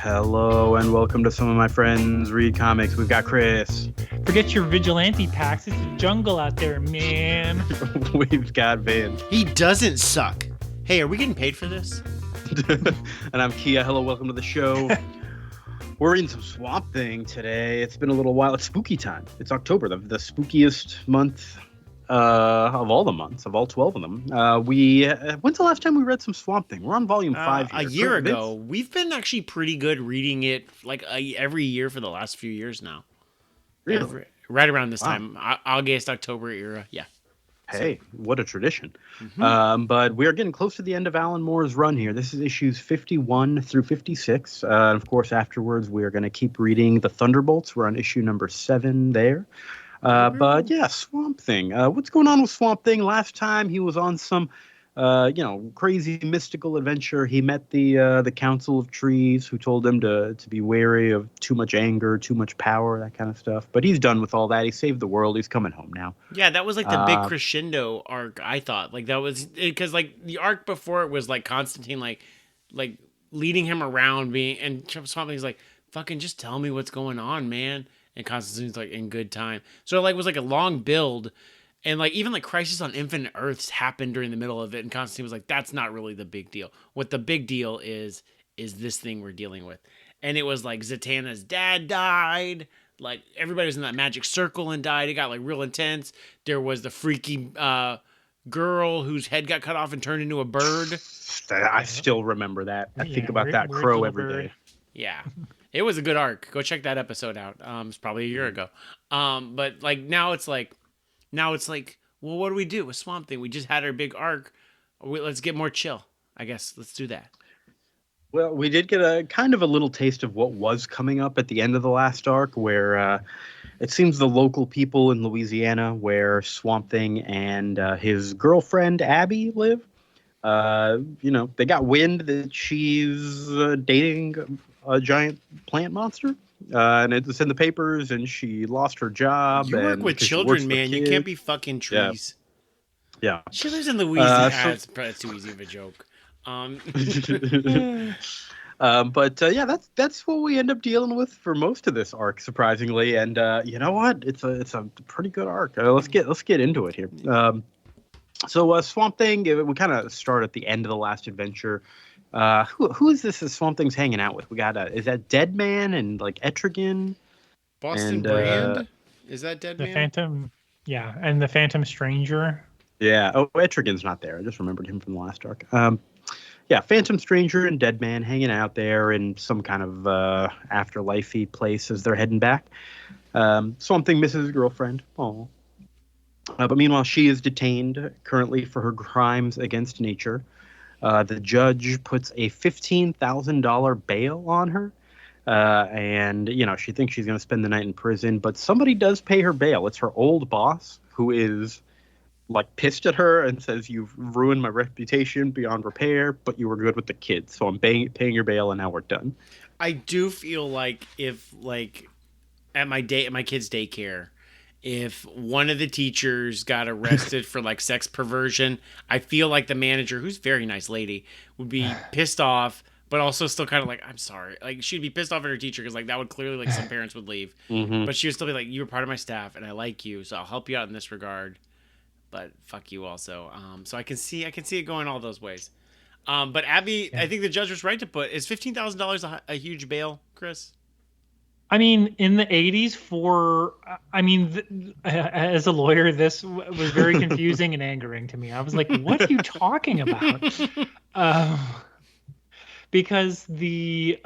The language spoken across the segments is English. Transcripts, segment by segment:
Hello and welcome to Some of My Friends Read Comics. We've got Chris. Forget your vigilante packs. It's a jungle out there, man. We've got Vin. He doesn't suck. Hey, are we getting paid for this? And I'm Kia. Hello, welcome to the show. We're reading some Swamp Thing today. It's been a little while. It's spooky time. It's October, the spookiest month of all the months, of all 12 of them. When's the last time we read some Swamp Thing? We're on volume 5 here. A year ago. We've been actually pretty good reading it like every year for the last few years now. Really? Right around this time. August, October era. Yeah. Hey, what a tradition. Mm-hmm. But we are getting close to the end of Alan Moore's run here. This is issues 51 through 56. And of course, afterwards, we are going to keep reading the Thunderbolts. We're on issue number 7 there. But yeah, Swamp Thing. What's going on with Swamp Thing? Last time he was on some, crazy mystical adventure. He met the Council of Trees, who told him to be wary of too much anger, too much power, that kind of stuff. But he's done with all that. He saved the world. He's coming home now. Yeah, that was like the big crescendo arc. I thought like that was because like the arc before it was like Constantine like leading him around and Swamp Thing's like fucking just tell me what's going on, man. And Constantine's like in good time. So it like was like a long build. And like even like Crisis on Infinite Earths happened during the middle of it. And Constantine was like, that's not really the big deal. What the big deal is this thing we're dealing with. And it was like Zatanna's dad died. Like everybody was in that magic circle and died. It got like real intense. There was the freaky girl whose head got cut off and turned into a bird. I still remember that. I think about that crow every day. Yeah. It was a good arc. Go check that episode out. It's probably a year ago. But like now it's like, well, what do we do with Swamp Thing? We just had our big arc. Let's get more chill. I guess let's do that. Well, we did get a kind of a little taste of what was coming up at the end of the last arc, where it seems the local people in Louisiana, where Swamp Thing and his girlfriend Abby live, they got wind that she's dating a giant plant monster, and it's in the papers, and she lost her job. You work with children, man. You can't be fucking trees. Yeah. She lives in Louisiana. It's too easy of a joke. That's what we end up dealing with for most of this arc, surprisingly. And you know what? It's a pretty good arc. Let's get into it here. So Swamp Thing, we kind of start at the end of the last adventure. Who is this Swamp Thing's hanging out with? We got is that Deadman and like Etrigan? Boston Brand? Is that Deadman? The Phantom, yeah, and the Phantom Stranger. Yeah. Oh, Etrigan's not there. I just remembered him from the last arc. Phantom Stranger and Deadman hanging out there in some kind of afterlife-y place as they're heading back. Swamp Thing misses his girlfriend. Aww. But meanwhile, she is detained currently for her crimes against nature. The judge puts a $15,000 bail on her. And she thinks she's going to spend the night in prison. But somebody does pay her bail. It's her old boss, who is like pissed at her and says, "You've ruined my reputation beyond repair, but you were good with the kids. So I'm paying your bail, and now we're done." I do feel like if like at my kids' daycare, if one of the teachers got arrested for like sex perversion, I feel like the manager, who's a very nice lady, would be pissed off, but also still kind of like, I'm sorry. Like she'd be pissed off at her teacher because like that would clearly like some parents would leave, but she would still be like, "You were part of my staff, and I like you, so I'll help you out in this regard, but fuck you also." So I can see it going all those ways. But Abby, I think the judge was right to put, is $15,000 a huge bail, Chris? I mean, in the 80s as a lawyer, this was very confusing and angering to me. I was like, what are you talking about? Because the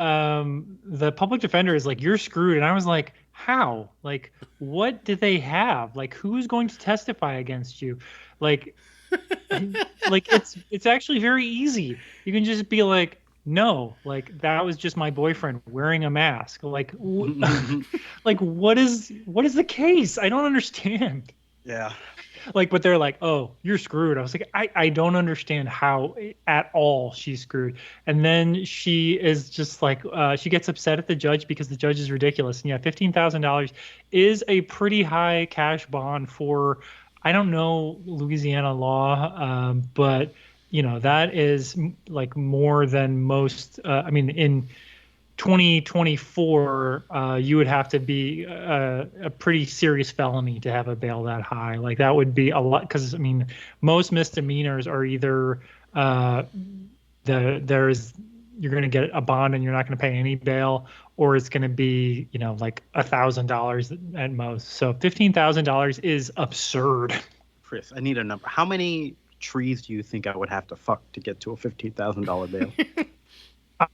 public defender is like, you're screwed. And I was like, how? Like, what do they have? Like, who's going to testify against you? Like it's actually very easy. You can just be like, no, like that was just my boyfriend wearing a mask. Like, like what is the case? I don't understand. Yeah. Like, but they're like, "Oh, you're screwed." I was like, I don't understand how at all she's screwed. And then she is just like, she gets upset at the judge because the judge is ridiculous. And yeah, $15,000 is a pretty high cash bond for, I don't know Louisiana law, but that is like more than most. I mean, 2024, you would have to be a pretty serious felony to have a bail that high. Like that would be a lot, because I mean, most misdemeanors are either you're going to get a bond and you're not going to pay any bail, or it's going to be, you know, like $1,000 at most. So $15,000 is absurd. Chris, I need a number. How many trees do you think I would have to fuck to get to a $15,000 bail?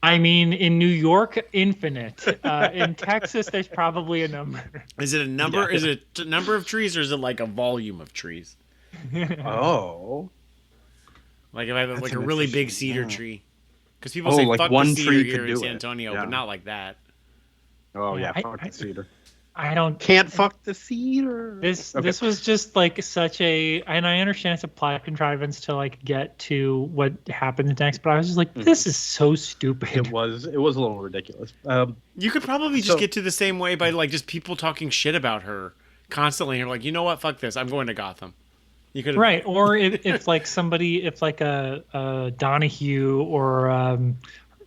I mean, in New York, infinite. In Texas, there's probably a number. Is it a number? Yeah. Is it a number of trees, or is it like a volume of trees? Oh. Like if I have like a really big cedar tree. Because people say like fuck one the cedar tree here could in do San it. Antonio, Yeah. but not like that. Oh yeah, fuck the cedar. I don't can't fuck the cedar. This was just like such a, and I understand it's a plot contrivance to like get to what happens next, but I was just like, this is so stupid. It was a little ridiculous. You could probably just get to the same way by like just people talking shit about her constantly. You're like, you know what? Fuck this. I'm going to Gotham. You could right, or if like somebody, if like a Donahue or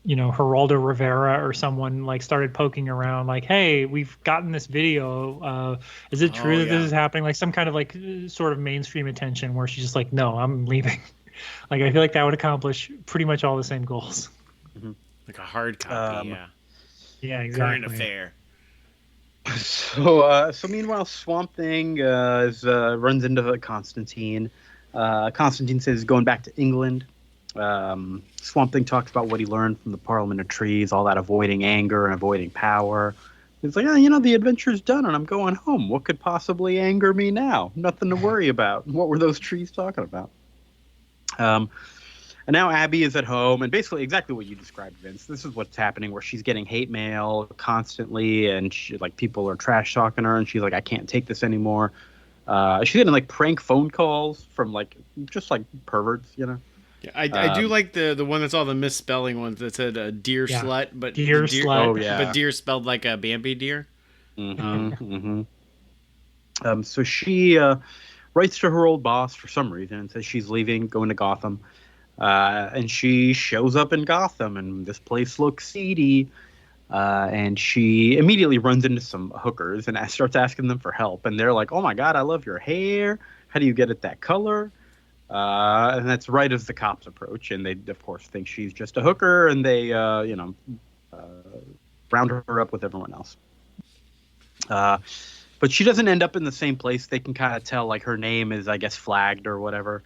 you know, Geraldo Rivera or someone like started poking around like, hey, we've gotten this video. Is it true that this is happening? Like some kind of like sort of mainstream attention where she's just like, no, I'm leaving. Like I feel like that would accomplish pretty much all the same goals. Mm-hmm. Like a hard copy, yeah, exactly. Current affair. So meanwhile, Swamp Thing runs into Constantine. Constantine says he's going back to England. Swamp Thing talks about what he learned from the Parliament of Trees, all that avoiding anger and avoiding power. He's like, you know, the adventure's done and I'm going home. What could possibly anger me now? Nothing to worry about. What were those trees talking about? And now Abby is at home, and basically exactly what you described, Vince. This is what's happening, where she's getting hate mail constantly, and like people are trash talking her, and she's like, I can't take this anymore. She's getting like prank phone calls from like just like perverts, you know. Yeah, I do like the one that's all the misspelling ones that said deer slut, but deer slut. Oh yeah, but deer spelled like a Bambi deer. So she writes to her old boss for some reason and says she's leaving, going to Gotham. And she shows up in Gotham, and this place looks seedy. And she immediately runs into some hookers and starts asking them for help. And they're like, "Oh my God, I love your hair. How do you get it that color?" And that's right as the cops approach, and they of course think she's just a hooker, and they round her up with everyone else. But she doesn't end up in the same place. They can kind of tell like her name is, I guess, flagged or whatever.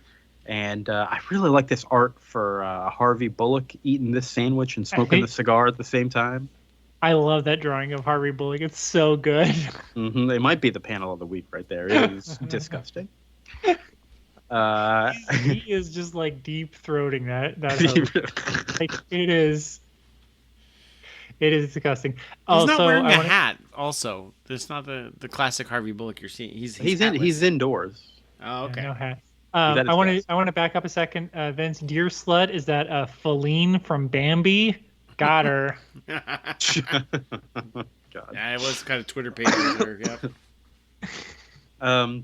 And I really like this art for Harvey Bullock eating this sandwich and smoking the cigar at the same time. I love that drawing of Harvey Bullock. It's so good. It might be the panel of the week right there. It is disgusting. He is just like deep throating that. Like it is disgusting. He's not wearing a hat. Also, it's not the classic Harvey Bullock you're seeing. He's indoors. Oh, okay. Yeah, no hat. I want to back up a second. Vince, deer slut, is that Feline from Bambi? Got her. God. Yeah, it was kind of Twitter page there. Yep.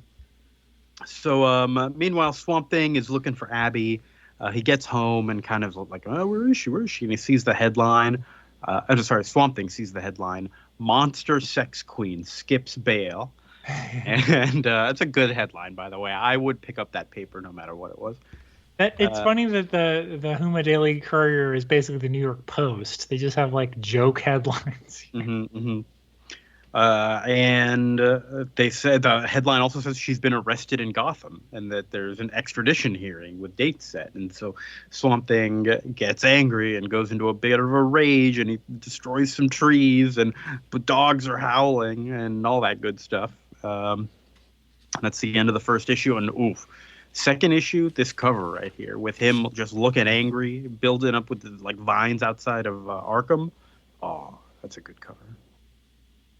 Meanwhile, Swamp Thing is looking for Abby. He gets home and kind of like, oh, where is she? Where is she? And he sees the headline. Swamp Thing sees the headline: Monster Sex Queen skips bail. And it's a good headline, by the way. I would pick up that paper no matter what it was. It's funny that the Huma Daily Courier is basically the New York Post. They just have like joke headlines. And they said the headline also says she's been arrested in Gotham and that there's an extradition hearing with dates set. And so Swamp Thing gets angry and goes into a bit of a rage, and he destroys some trees, and the dogs are howling and all that good stuff. That's the end of the first issue, and second issue, this cover right here with him just looking angry, building up with the, like vines outside of Arkham. Oh, that's a good cover.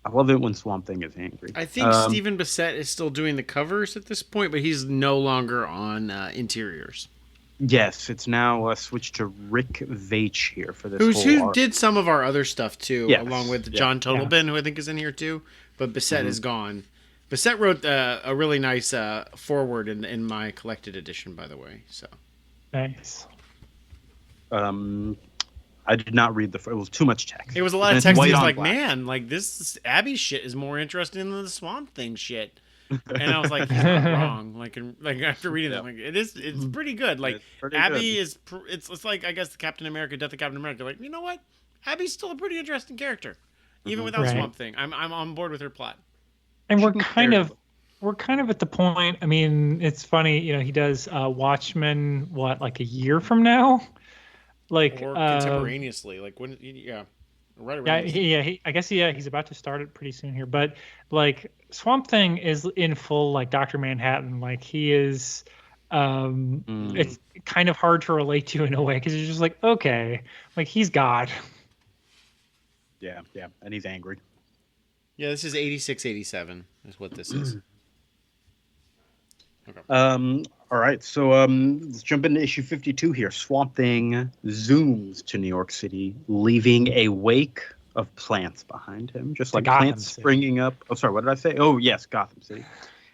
I love it when Swamp Thing is angry. I think Stephen Bissette is still doing the covers at this point, but he's no longer on interiors. Yes, it's now switched to Rick Veitch here for this. Who did some of our other stuff too, along with John Totalbin, who I think is in here too. But Bissette is gone. Bissette wrote a really nice foreword in my collected edition, by the way. So nice. I did not read it was too much text. It was a lot of text. He was like, man, like this Abby shit is more interesting than the Swamp Thing shit. And I was like, he's not wrong. Like after reading that, like it's pretty good. Like Abby is, it's like I guess the Captain America, Death of Captain America. Like, you know what? Abby's still a pretty interesting character, even without Swamp Thing. I'm on board with her plot. And we're kind of at the point. I mean, it's funny, he does Watchmen like a year from now, like or contemporaneously, like when right around. I guess he's about to start it pretty soon here. But like Swamp Thing is in full like Dr. Manhattan. Like he is. It's kind of hard to relate to in a way because you're just like, okay, like he's God. Yeah, and he's angry. Yeah, this is 86, 87 is what this is. Okay. All right, so let's jump into issue 52 here. Swamp Thing zooms to New York City, leaving a wake of plants behind him, just like plants springing up. Oh, sorry, what did I say? Oh, yes, Gotham City.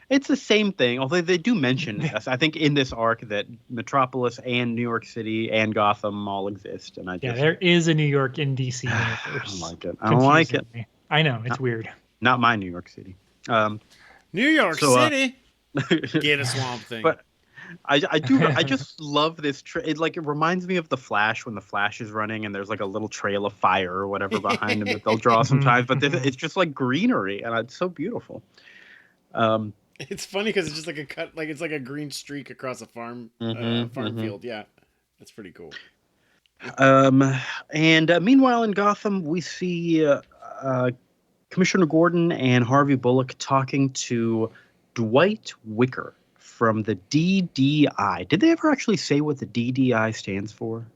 It's the same thing, although they do mention this. I think in this arc that Metropolis and New York City and Gotham all exist, and there is a New York in DC universe. I don't like it. I don't like it. I know it's weird. Not my New York City. New York City. Get a Swamp Thing. But I do. I just love this. It reminds me of the Flash when the Flash is running and there's like a little trail of fire or whatever behind him that they'll draw sometimes. But it's just like greenery, and it's so beautiful. It's funny because it's just like a cut, like it's like a green streak across a farm field. Yeah, that's pretty cool. And meanwhile in Gotham, we see Commissioner Gordon and Harvey Bullock talking to Dwight Wicker from the DDI. Did they ever actually say what the DDI stands for?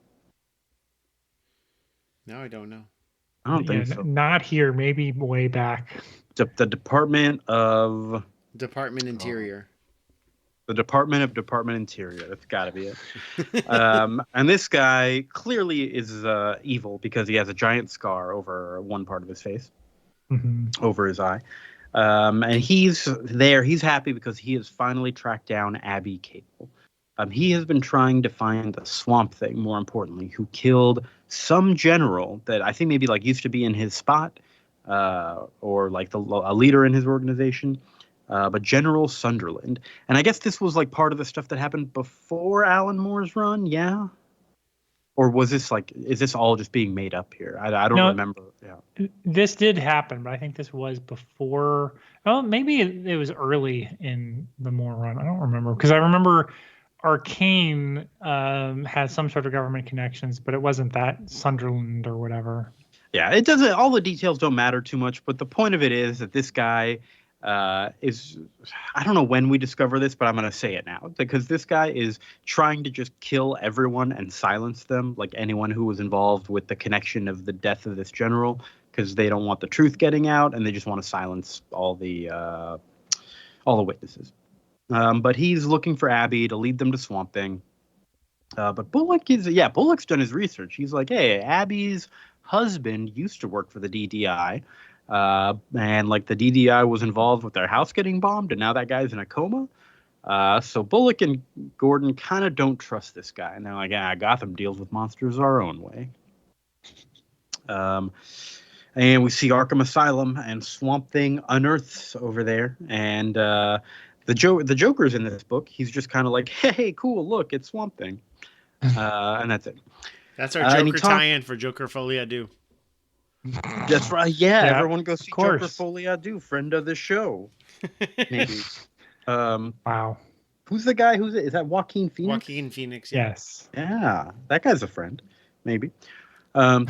No, I don't know. I don't think so. Not here. Maybe way back. The Department Interior. The Department of Department Interior. That's got to be it. And this guy clearly is evil because he has a giant scar over one part of his face, over his eye. And he's there. He's happy because he has finally tracked down Abby Cable. He has been trying to find the Swamp Thing, more importantly, who killed some general that I think maybe used to be in his spot or a leader in his organization. But General Sunderland. And I guess this was part of the stuff that happened before Alan Moore's run, yeah? Or was this is this all just being made up here? I don't remember. Yeah. This did happen, but I think this was before. Well, maybe it was early in the Moore run. I don't remember. Because I remember Arcane had some sort of government connections, but it wasn't that Sunderland or whatever. Yeah, it doesn't. All the details don't matter too much, but the point of it is that this guy is, I don't know when we discover this, but I'm going to say it now because this guy is trying to just kill everyone and silence them, like anyone who was involved with the connection of the death of this general, because they don't want the truth getting out and they just want to silence all the witnesses. But he's looking for Abby to lead them to Swamp Thing. But Bullock's done his research. He's like, hey, Abby's husband used to work for the DDI. And the DDI was involved with their house getting bombed, and now that guy's in a coma. So Bullock and Gordon kind of don't trust this guy, and they're like, Gotham deals with monsters our own way. And we see Arkham Asylum and Swamp Thing unearths over there, and the Joker's in this book. He's just kind of like, hey, cool, look, it's Swamp Thing, and that's it. That's our Joker tie-in for Joker Folie à Deux. That's right. Yeah, everyone go see Joker Folie à Deux, friend of the show. Maybe. Wow. Who's the guy? Is that Joaquin Phoenix? Joaquin Phoenix. Yeah. Yes. Yeah, that guy's a friend. Maybe. And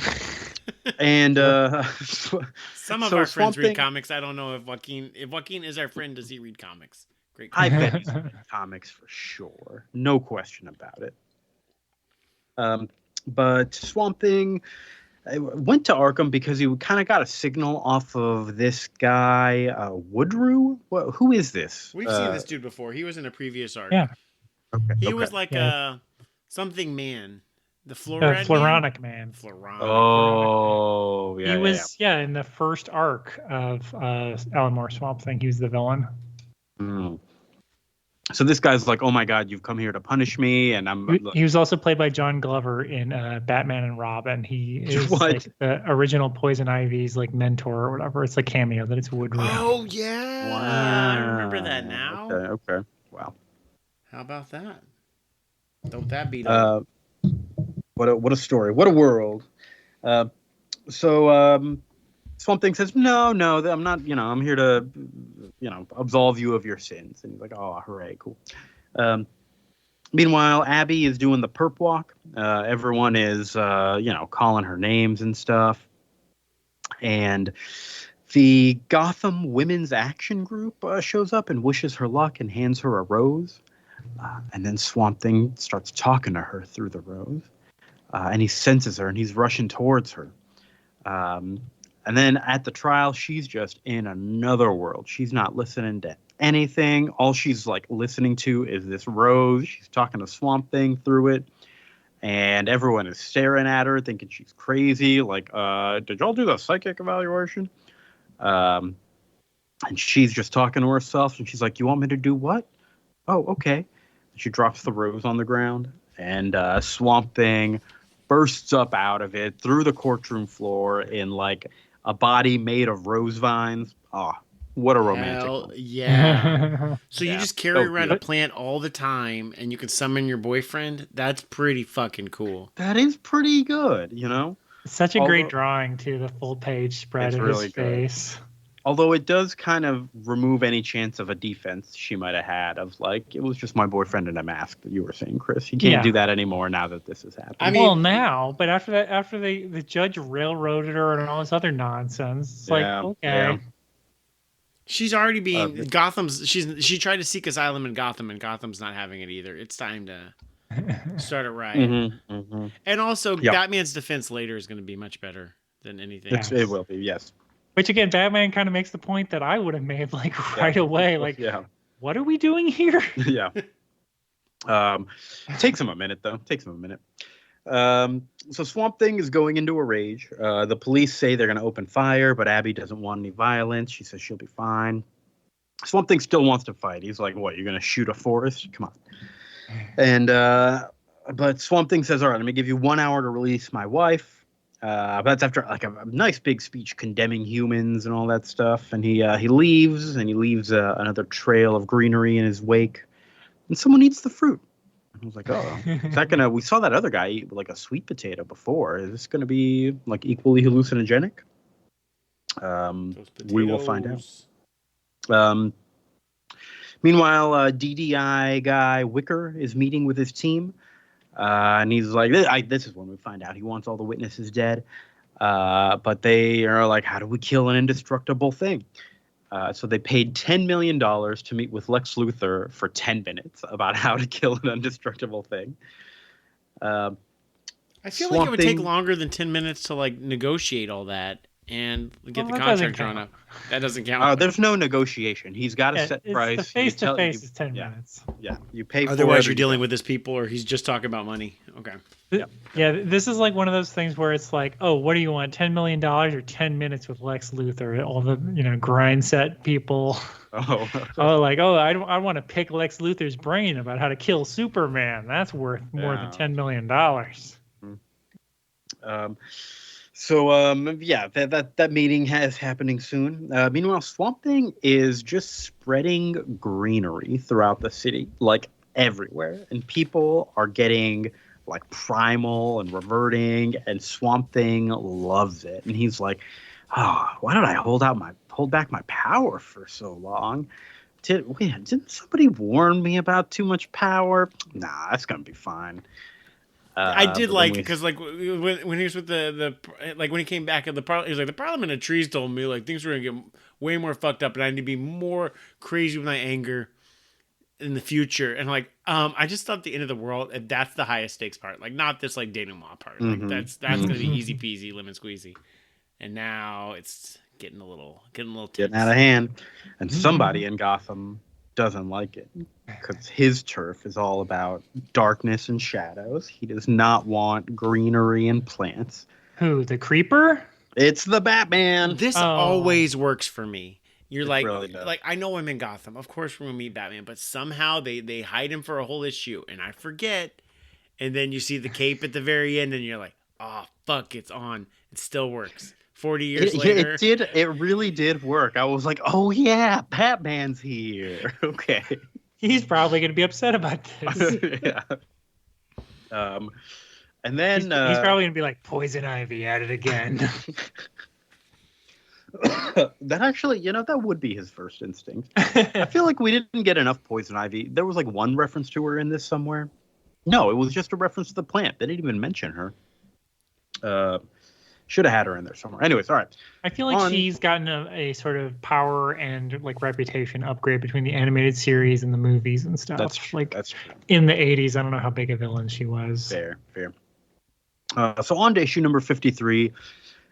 some of our friends read comics. I don't know if Joaquin is our friend. Does he read comics? Great. I bet he's read comics for sure. No question about it. But Swamp Thing went to Arkham because he kind of got a signal off of this guy, Woodrue. Who is this? We've seen this dude before. He was in a previous arc. Yeah. He was something man. The Floronic man. Floronic. Oh, yeah. He was, in the first arc of Alan Moore Swamp Thing. He was the villain. Mm. So this guy's like, oh my God, you've come here to punish me. And He was also played by John Glover in Batman and Robin. He is like the original Poison Ivy's like mentor or whatever. It's like cameo that it's Woodrow. Oh yeah. Wow. I remember that now. Okay. Wow. How about that? Don't that beat up? What a story. What a world. So Swamp Thing says, no, I'm not, I'm here to, absolve you of your sins. And he's like, oh, hooray, cool. Meanwhile, Abby is doing the perp walk. Everyone is, calling her names and stuff. And the Gotham Women's Action Group shows up and wishes her luck and hands her a rose. And then Swamp Thing starts talking to her through the rose. And he senses her and he's rushing towards her. And then at the trial, she's just in another world. She's not listening to anything. All she's like listening to is this rose. She's talking to Swamp Thing through it. And everyone is staring at her, thinking she's crazy. Like, did y'all do the psychic evaluation? And she's just talking to herself. And she's like, you want me to do what? Oh, okay. She drops the rose on the ground. And Swamp Thing bursts up out of it through the courtroom floor in like a body made of rose vines. Oh, what a romantic. Hell yeah. So you just carry around a plant all the time and you can summon your boyfriend? That's pretty fucking cool. That is pretty good, Such a great drawing too, the full page spread of his face. Although it does kind of remove any chance of a defense she might have had of like, it was just my boyfriend in a mask that you were saying, Chris. He can't do that anymore now that this has happened. I mean, well, now, but after that, the judge railroaded her and all this other nonsense, it's like, okay. Yeah. She's already being she tried to seek asylum in Gotham and Gotham's not having it either. It's time to start a riot. And also Batman's defense later is going to be much better than anything else. It will be, yes. Which again, Batman kind of makes the point that I would have made like right away. Like, what are we doing here? Yeah. Takes him a minute though. So Swamp Thing is going into a rage. The police say they're going to open fire, but Abby doesn't want any violence. She says she'll be fine. Swamp Thing still wants to fight. He's like, what, you're going to shoot a forest? Come on. And but Swamp Thing says, all right, let me give you 1 hour to release my wife. But that's after like a nice big speech condemning humans and all that stuff. And he leaves, and he leaves another trail of greenery in his wake. And someone eats the fruit. I was like, oh, is that gonna? We saw that other guy eat like a sweet potato before. Is this gonna be like equally hallucinogenic? We will find out. Meanwhile, DDI guy Wicker is meeting with his team. And he's like, this is when we find out he wants all the witnesses dead. But they are like, how do we kill an indestructible thing? So they paid $10 million to meet with Lex Luthor for 10 minutes about how to kill an indestructible thing. I feel like it would take longer than 10 minutes to like negotiate all that and get the contract drawn up. That doesn't count. There's no negotiation. He's got a set price. The face-to-face is 10 minutes. Yeah, you pay for it. Otherwise, you're dealing with his people, or he's just talking about money. Okay. Yeah, this is like one of those things where it's like, oh, what do you want, $10 million or 10 minutes with Lex Luthor? All the grind set people. I want to pick Lex Luthor's brain about how to kill Superman. That's worth more than $10 million. That meeting is happening soon. Meanwhile, Swamp Thing is just spreading greenery throughout the city, like everywhere, and people are getting like primal and reverting, and Swamp Thing loves it. And he's like, "Oh, why did I hold back my power for so long? Didn't somebody warn me about too much power? Nah, that's gonna be fine." I did like because like when he was with the like when he came back at the parliament, he was like, the Parliament of Trees told me like things were gonna get way more fucked up and I need to be more crazy with my anger in the future. And like I just thought the end of the world, and that's the highest stakes part, like not this like denouement part. Like that's gonna be easy peasy lemon squeezy. And now it's getting a little tense. Getting out of hand, and somebody in Gotham doesn't like it because his turf is all about darkness and shadows. He does not want greenery and plants. Who, the Creeper? It's the Batman. This always works for me. You're It like, really does. I know I'm in Gotham. Of course we're gonna meet Batman, but somehow they hide him for a whole issue, and I forget. And then you see the cape at the very end, and you're like, oh fuck, it's on. It still works. 40 years later, it did. It really did work. I was like, oh yeah, Batman's here. Okay. He's probably going to be upset about this. Yeah. And then He's probably going to be like, Poison Ivy at it again. that actually, that would be his first instinct. I feel like we didn't get enough Poison Ivy. There was like one reference to her in this somewhere. No, it was just a reference to the plant. They didn't even mention her. Should have had her in there somewhere. Anyways, all right. I feel like she's gotten a sort of power and like reputation upgrade between the animated series and the movies and stuff. That's true. Like That's true. in the 80s, I don't know how big a villain she was. Fair. So on to issue number 53.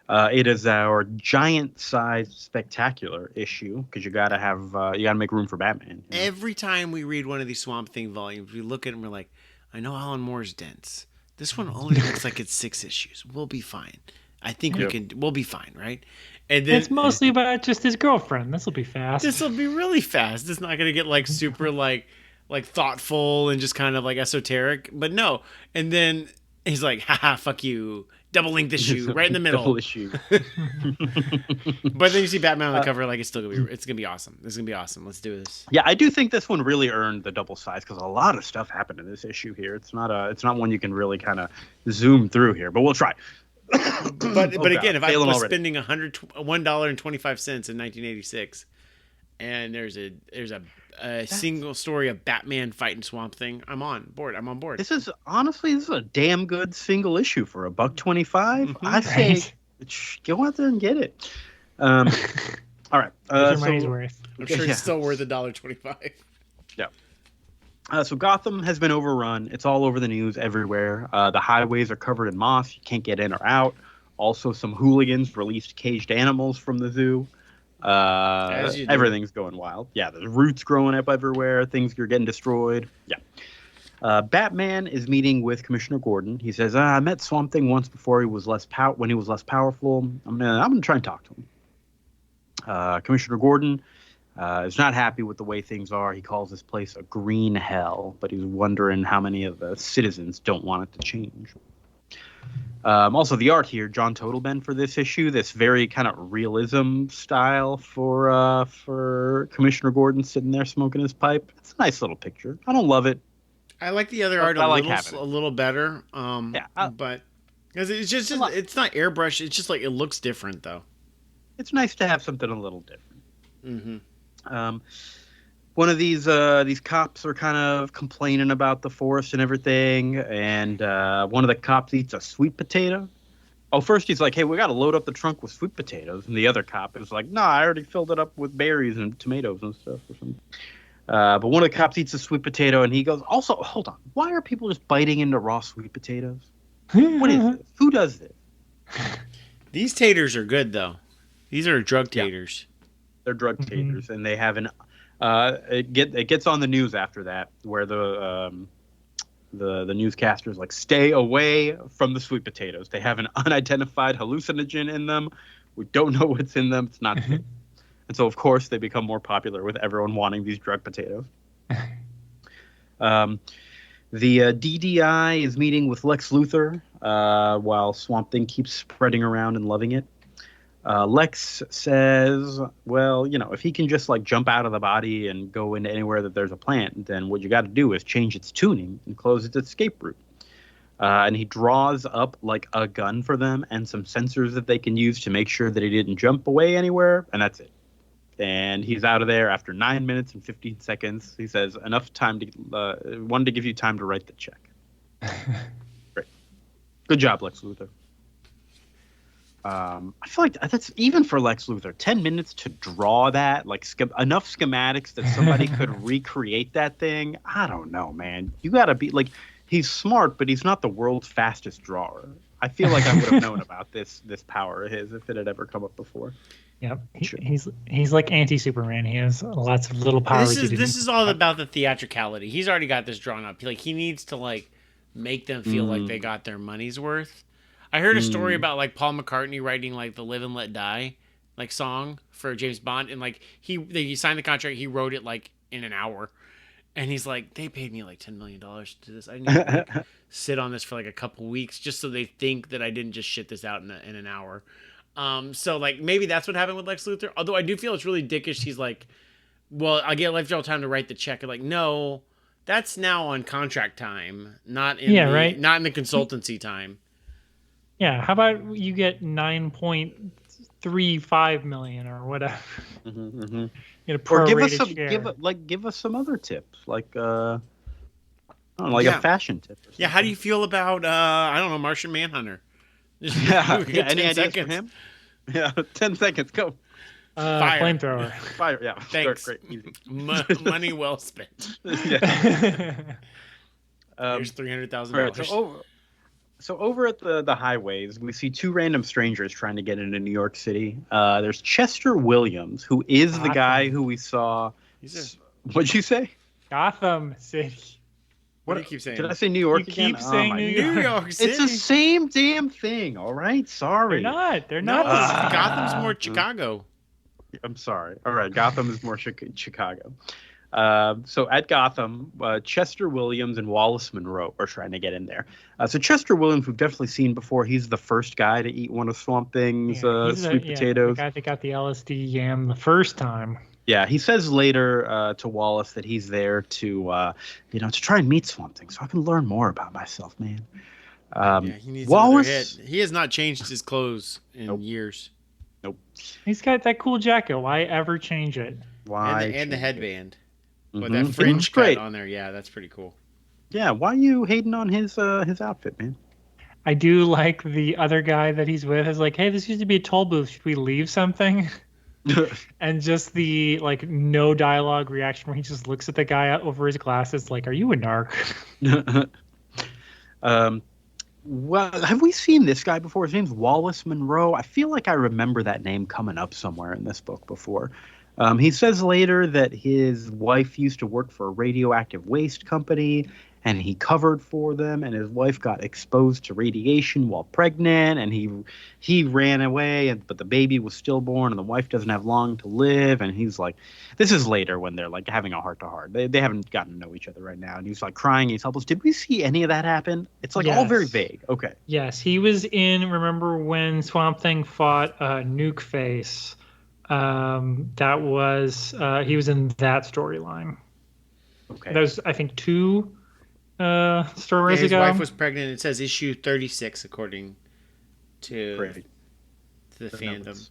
It is our giant-sized spectacular issue because you gotta make room for Batman. Every time we read one of these Swamp Thing volumes, we look at it and we're like, I know Alan Moore's dense. This one only looks like it's 6 issues. We'll be fine. I think we'll be fine, right? And then it's mostly about just his girlfriend. This will be fast. This will be really fast. It's not gonna get like super like thoughtful and just kind of like esoteric. But no. And then he's like, haha, fuck you. Double link the shoe right in the middle. Double issue. But then you see Batman on the cover, like it's gonna be awesome. This is gonna be awesome. Let's do this. Yeah, I do think this one really earned the double size because a lot of stuff happened in this issue here. It's not one you can really kind of zoom through here, but we'll try. But again, if I was spending $101.25 in 1986, and there's a single story of Batman fighting Swamp Thing, I'm on board. This is a damn good single issue for $1.25. Mm-hmm. I say go out there and get it. All right, money's worth. I'm sure it's still worth $1.25. Yeah. So Gotham has been overrun. It's all over the news everywhere. The highways are covered in moss. You can't get in or out. Also, some hooligans released caged animals from the zoo. Everything's going wild. Yeah, there's roots growing up everywhere. Things are getting destroyed. Yeah. Batman is meeting with Commissioner Gordon. He says, I met Swamp Thing once before when he was less powerful. I'm gonna try and talk to him. Commissioner Gordon is not happy with the way things are. He calls this place a green hell, but he's wondering how many of the citizens don't want it to change. Also, the art here, John Totalben for this issue, this very kind of realism style for Commissioner Gordon sitting there smoking his pipe. It's a nice little picture. I don't love it. I like the other art a little better. But it's just it's not airbrush. It's just like it looks different though. It's nice to have something a little different. Mm-hmm. One of these cops are kind of complaining about the forest and everything, and one of the cops eats a sweet potato. Oh, first he's like, hey, we got to load up the trunk with sweet potatoes. And the other cop is like, no, I already filled it up with berries and tomatoes and stuff or something. But one of the cops eats a sweet potato, and he goes, also, hold on, why are people just biting into raw sweet potatoes? What is this? Who does this? These taters are good, though. These are drug taters. Yeah. They're drug taters, and they have it gets on the news after that, where the newscasters like stay away from the sweet potatoes. They have an unidentified hallucinogen in them. We don't know what's in them. It's not good. And so, of course, they become more popular with everyone wanting these drug potatoes. The DDI is meeting with Lex Luthor while Swamp Thing keeps spreading around and loving it. Lex says, well, if he can just like jump out of the body and go into anywhere that there's a plant, then what you got to do is change its tuning and close its escape route. And he draws up like a gun for them and some sensors that they can use to make sure that he didn't jump away anywhere. And that's it. And he's out of there after 9 minutes and 15 seconds. He says, enough time wanted to give you time to write the check. Great. Good job, Lex Luthor. I feel like that's even for Lex Luthor, 10 minutes to draw that, like enough schematics that somebody could recreate that thing. I don't know, man. You got to be like, he's smart, but he's not the world's fastest drawer. I feel like I would have known about this power of his if it had ever come up before. Yep, he's like anti-Superman. He has lots of little powers. This is all about the theatricality. He's already got this drawn up. He needs to like make them feel like they got their money's worth. I heard a story about like Paul McCartney writing like the Live and Let Die like song for James Bond, and like he signed the contract, he wrote it like in an hour, and he's like, they paid me like $10 million to do this. I need to like sit on this for like a couple weeks just so they think that I didn't just shit this out in an hour. So like maybe that's what happened with Lex Luthor. Although I do feel it's really dickish. He's like, well, I'll get Lex Luthor time to write the check. I'm like, no, that's now on contract time, not in not in the consultancy time. Yeah, how about you get 9.35 million or whatever? Get a prorated give us some other tips, like I don't know, like a fashion tip. Or yeah, how do you feel about I don't know, Martian Manhunter? Any ideas for him? Yeah, 10 seconds, go. Fire. Flamethrower. Fire, yeah. Thanks. Great, easy. Money well spent. Here's $300,000. So over at the highways, we see two random strangers trying to get into New York City. There's Chester Williams, who is the guy who we saw. What'd you say? Gotham City. What do you keep saying? Did I say New York again? You keep saying New York City. It's the same damn thing, all right? Sorry. They're not. Gotham's more Chicago. I'm sorry. All right, Gotham is more Chicago. So at Gotham, Chester Williams and Wallace Monroe are trying to get in there. So Chester Williams, we've definitely seen before. He's the first guy to eat one of Swamp Thing's sweet potatoes. The guy that got the LSD yam the first time. Yeah, he says later to Wallace that he's there to try and meet Swamp Thing, so I can learn more about myself, man. He needs Wallace. Hit. He has not changed his clothes in years. Nope. He's got that cool jacket. Why ever change it? Why? And the headband. With that fringe cut on there. Yeah, that's pretty cool. Yeah, why are you hating on his outfit, man? I do like the other guy that he's with is like, hey, this used to be a toll booth. Should we leave something? And just the like no dialogue reaction where he just looks at the guy over his glasses like, are you a narc? Well, have we seen this guy before? His name's Wallace Monroe. I feel like I remember that name coming up somewhere in this book before. He says later that his wife used to work for a radioactive waste company, and he covered for them, and his wife got exposed to radiation while pregnant, and he ran away, but the baby was stillborn, and the wife doesn't have long to live, and he's like, this is later when they're like having a heart-to-heart. They haven't gotten to know each other right now, and he's like crying, he's helpless. Did we see any of that happen? It's like all very vague. Okay. Yes, he was remember when Swamp Thing fought Nuke Face? That was he was in that storyline. Okay. That was, I think, 2 stories his ago. His wife was pregnant. It says issue 36 according to the fandom.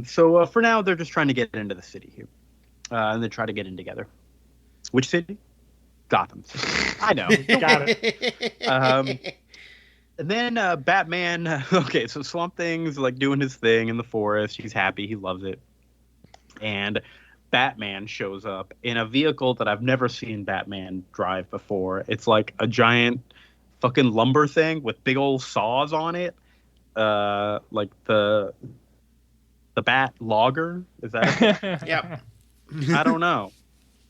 So for now, they're just trying to get into the city here, and they try to get in together. Which city? Gotham City. I know. Got it. And then Batman, okay, so Swamp Thing's like doing his thing in the forest. He's happy. He loves it. And Batman shows up in a vehicle that I've never seen Batman drive before. It's like a giant fucking lumber thing with big old saws on it. Like the Bat Logger. Is that? Yep. I don't know.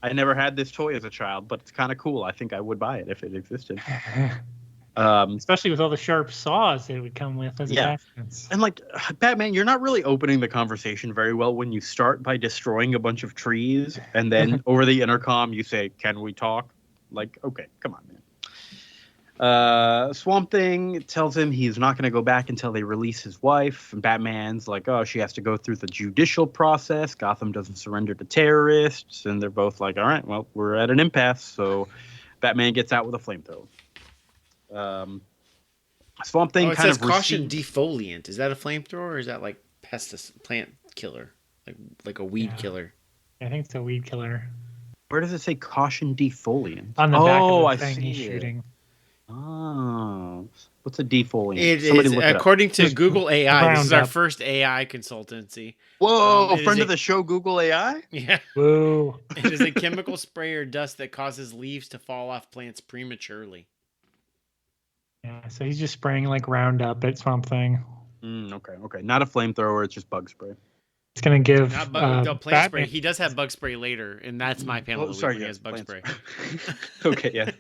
I never had this toy as a child, but it's kind of cool. I think I would buy it if it existed. Especially with all the sharp saws it would come with as attachments. And like Batman, you're not really opening the conversation very well when you start by destroying a bunch of trees and then over the intercom you say, "Can we talk?" Like, okay, come on, man. Swamp Thing tells him he's not going to go back until they release his wife. And Batman's like, oh, she has to go through the judicial process. Gotham doesn't surrender to terrorists. And they're both like, all right, well, we're at an impasse. So Batman gets out with a flamethrower. Swamp Thing kind of caution defoliant. Is that a flamethrower or is that like plant killer? Like a weed killer? I think it's a weed killer. Where does it say caution defoliant? On the back of the thing he's shooting. Oh, what's a defoliant? It is, according to Google AI, this is our first AI consultancy. Whoa, friend of the show, Google AI? Yeah. Whoa. It is a chemical spray or dust that causes leaves to fall off plants prematurely. Yeah, so he's just spraying like Roundup at Swamp Thing. Okay. Not a flamethrower, it's just bug spray. It's going to give plant spray. He does have bug spray later, and that's my panel. He has bug spray. Okay, yeah.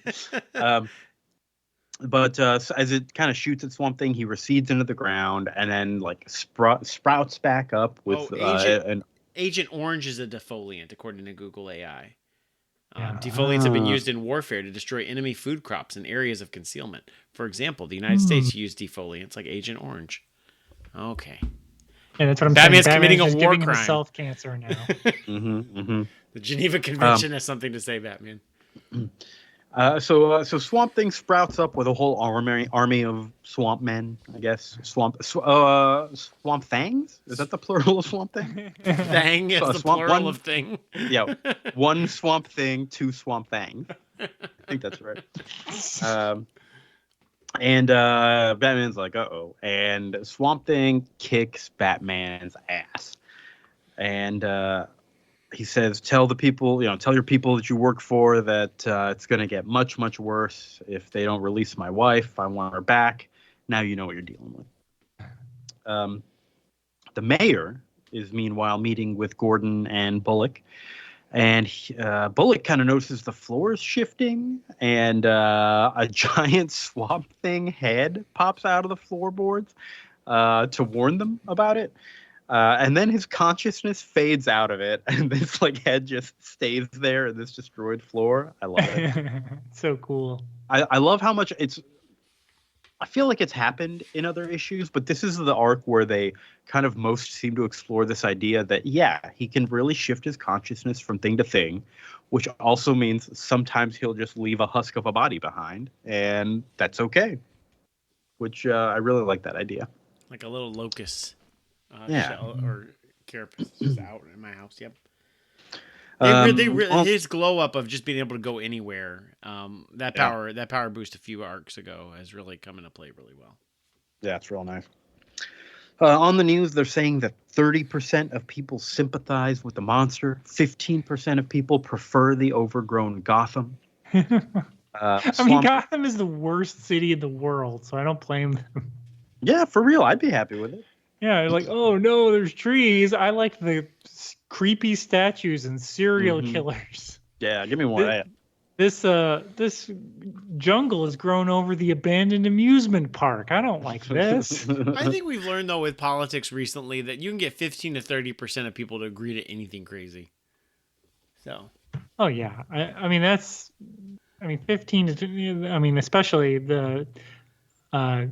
But as it kind of shoots at Swamp Thing, he recedes into the ground and then like sprouts back up with Agent Orange is a defoliant, according to Google AI. Yeah. Defoliants have been used in warfare to destroy enemy food crops and areas of concealment. For example, the United States used defoliants like Agent Orange. Okay. Yeah, that's what I'm Batman's saying. committing a Batman's war giving crime. himself cancer now. The Geneva Convention has something to say, Batman. So Swamp Thing sprouts up with a whole army of swamp men, I guess. Swamp Thangs? Is that the plural of Swamp Thing? Thang is the plural of thing. Yeah, one Swamp Thing, two Swamp Thangs. I think that's right. And Batman's like, uh-oh. And Swamp Thing kicks Batman's ass. And he says, tell your people that you work for that it's going to get much, much worse if they don't release my wife. I want her back. Now you know what you're dealing with. The mayor is meanwhile meeting with Gordon and Bullock. And Bullock kind of notices the floor is shifting and a giant Swamp Thing head pops out of the floorboards to warn them about it. And then his consciousness fades out of it, and this like head just stays there in this destroyed floor. I love it. So cool. I love how much I feel like it's happened in other issues, but this is the arc where they kind of most seem to explore this idea that, yeah, he can really shift his consciousness from thing to thing, which also means sometimes he'll just leave a husk of a body behind, and that's okay. Which I really like that idea. Like a little locust. Shell or carapace is out in my house. Yep. His glow up of just being able to go anywhere. That power boost a few arcs ago has really come into play really well. Yeah, it's real nice. On the news, they're saying that 30% of people sympathize with the monster. 15% of people prefer the overgrown Gotham. Gotham is the worst city in the world, so I don't blame them. Yeah, for real, I'd be happy with it. Yeah, like, oh no, there's trees. I like the creepy statues and serial killers. Yeah, give me more of that. This jungle has grown over the abandoned amusement park. I don't like this. I think we've learned though with politics recently that you can get 15 to 30% of people to agree to anything crazy. So. Oh yeah, I mean 15 to especially the.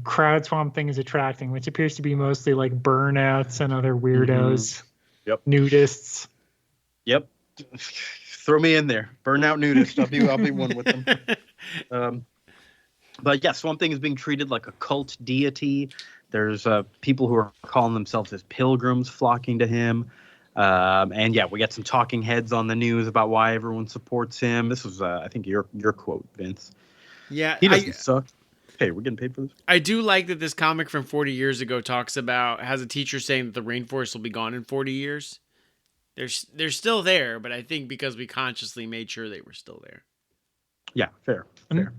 Crowd Swamp Thing is attracting, which appears to be mostly like burnouts and other weirdos. Yep. Nudists. Yep. Throw me in there. Burnout nudist. I'll be one with them. But yeah, Swamp Thing is being treated like a cult deity. There's people who are calling themselves as pilgrims flocking to him. And yeah, we got some talking heads on the news about why everyone supports him. This was, I think, your quote, Vince. Yeah. He doesn't suck. Hey, we're getting paid for this. I do like that this comic from 40 years ago has a teacher saying that the rainforest will be gone in 40 years. They're still there, but I think because we consciously made sure they were still there. Yeah, fair.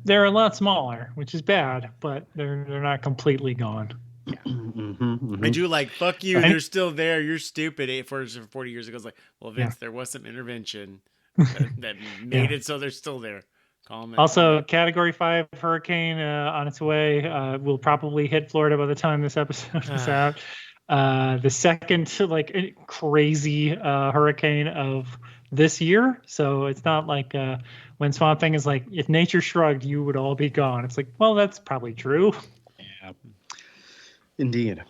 They're a lot smaller, which is bad, but they're not completely gone. Yeah. I do like, fuck you, they're still there, you're stupid. 40 years ago, it's like, well, Vince, there was some intervention that made it so they're still there. Also, Category 5 hurricane on its way. Will probably hit Florida by the time this episode is out. The second crazy hurricane of this year. So it's not like when Swamp Thing is like, if nature shrugged, you would all be gone. It's like, well, that's probably true. Yeah, indeed.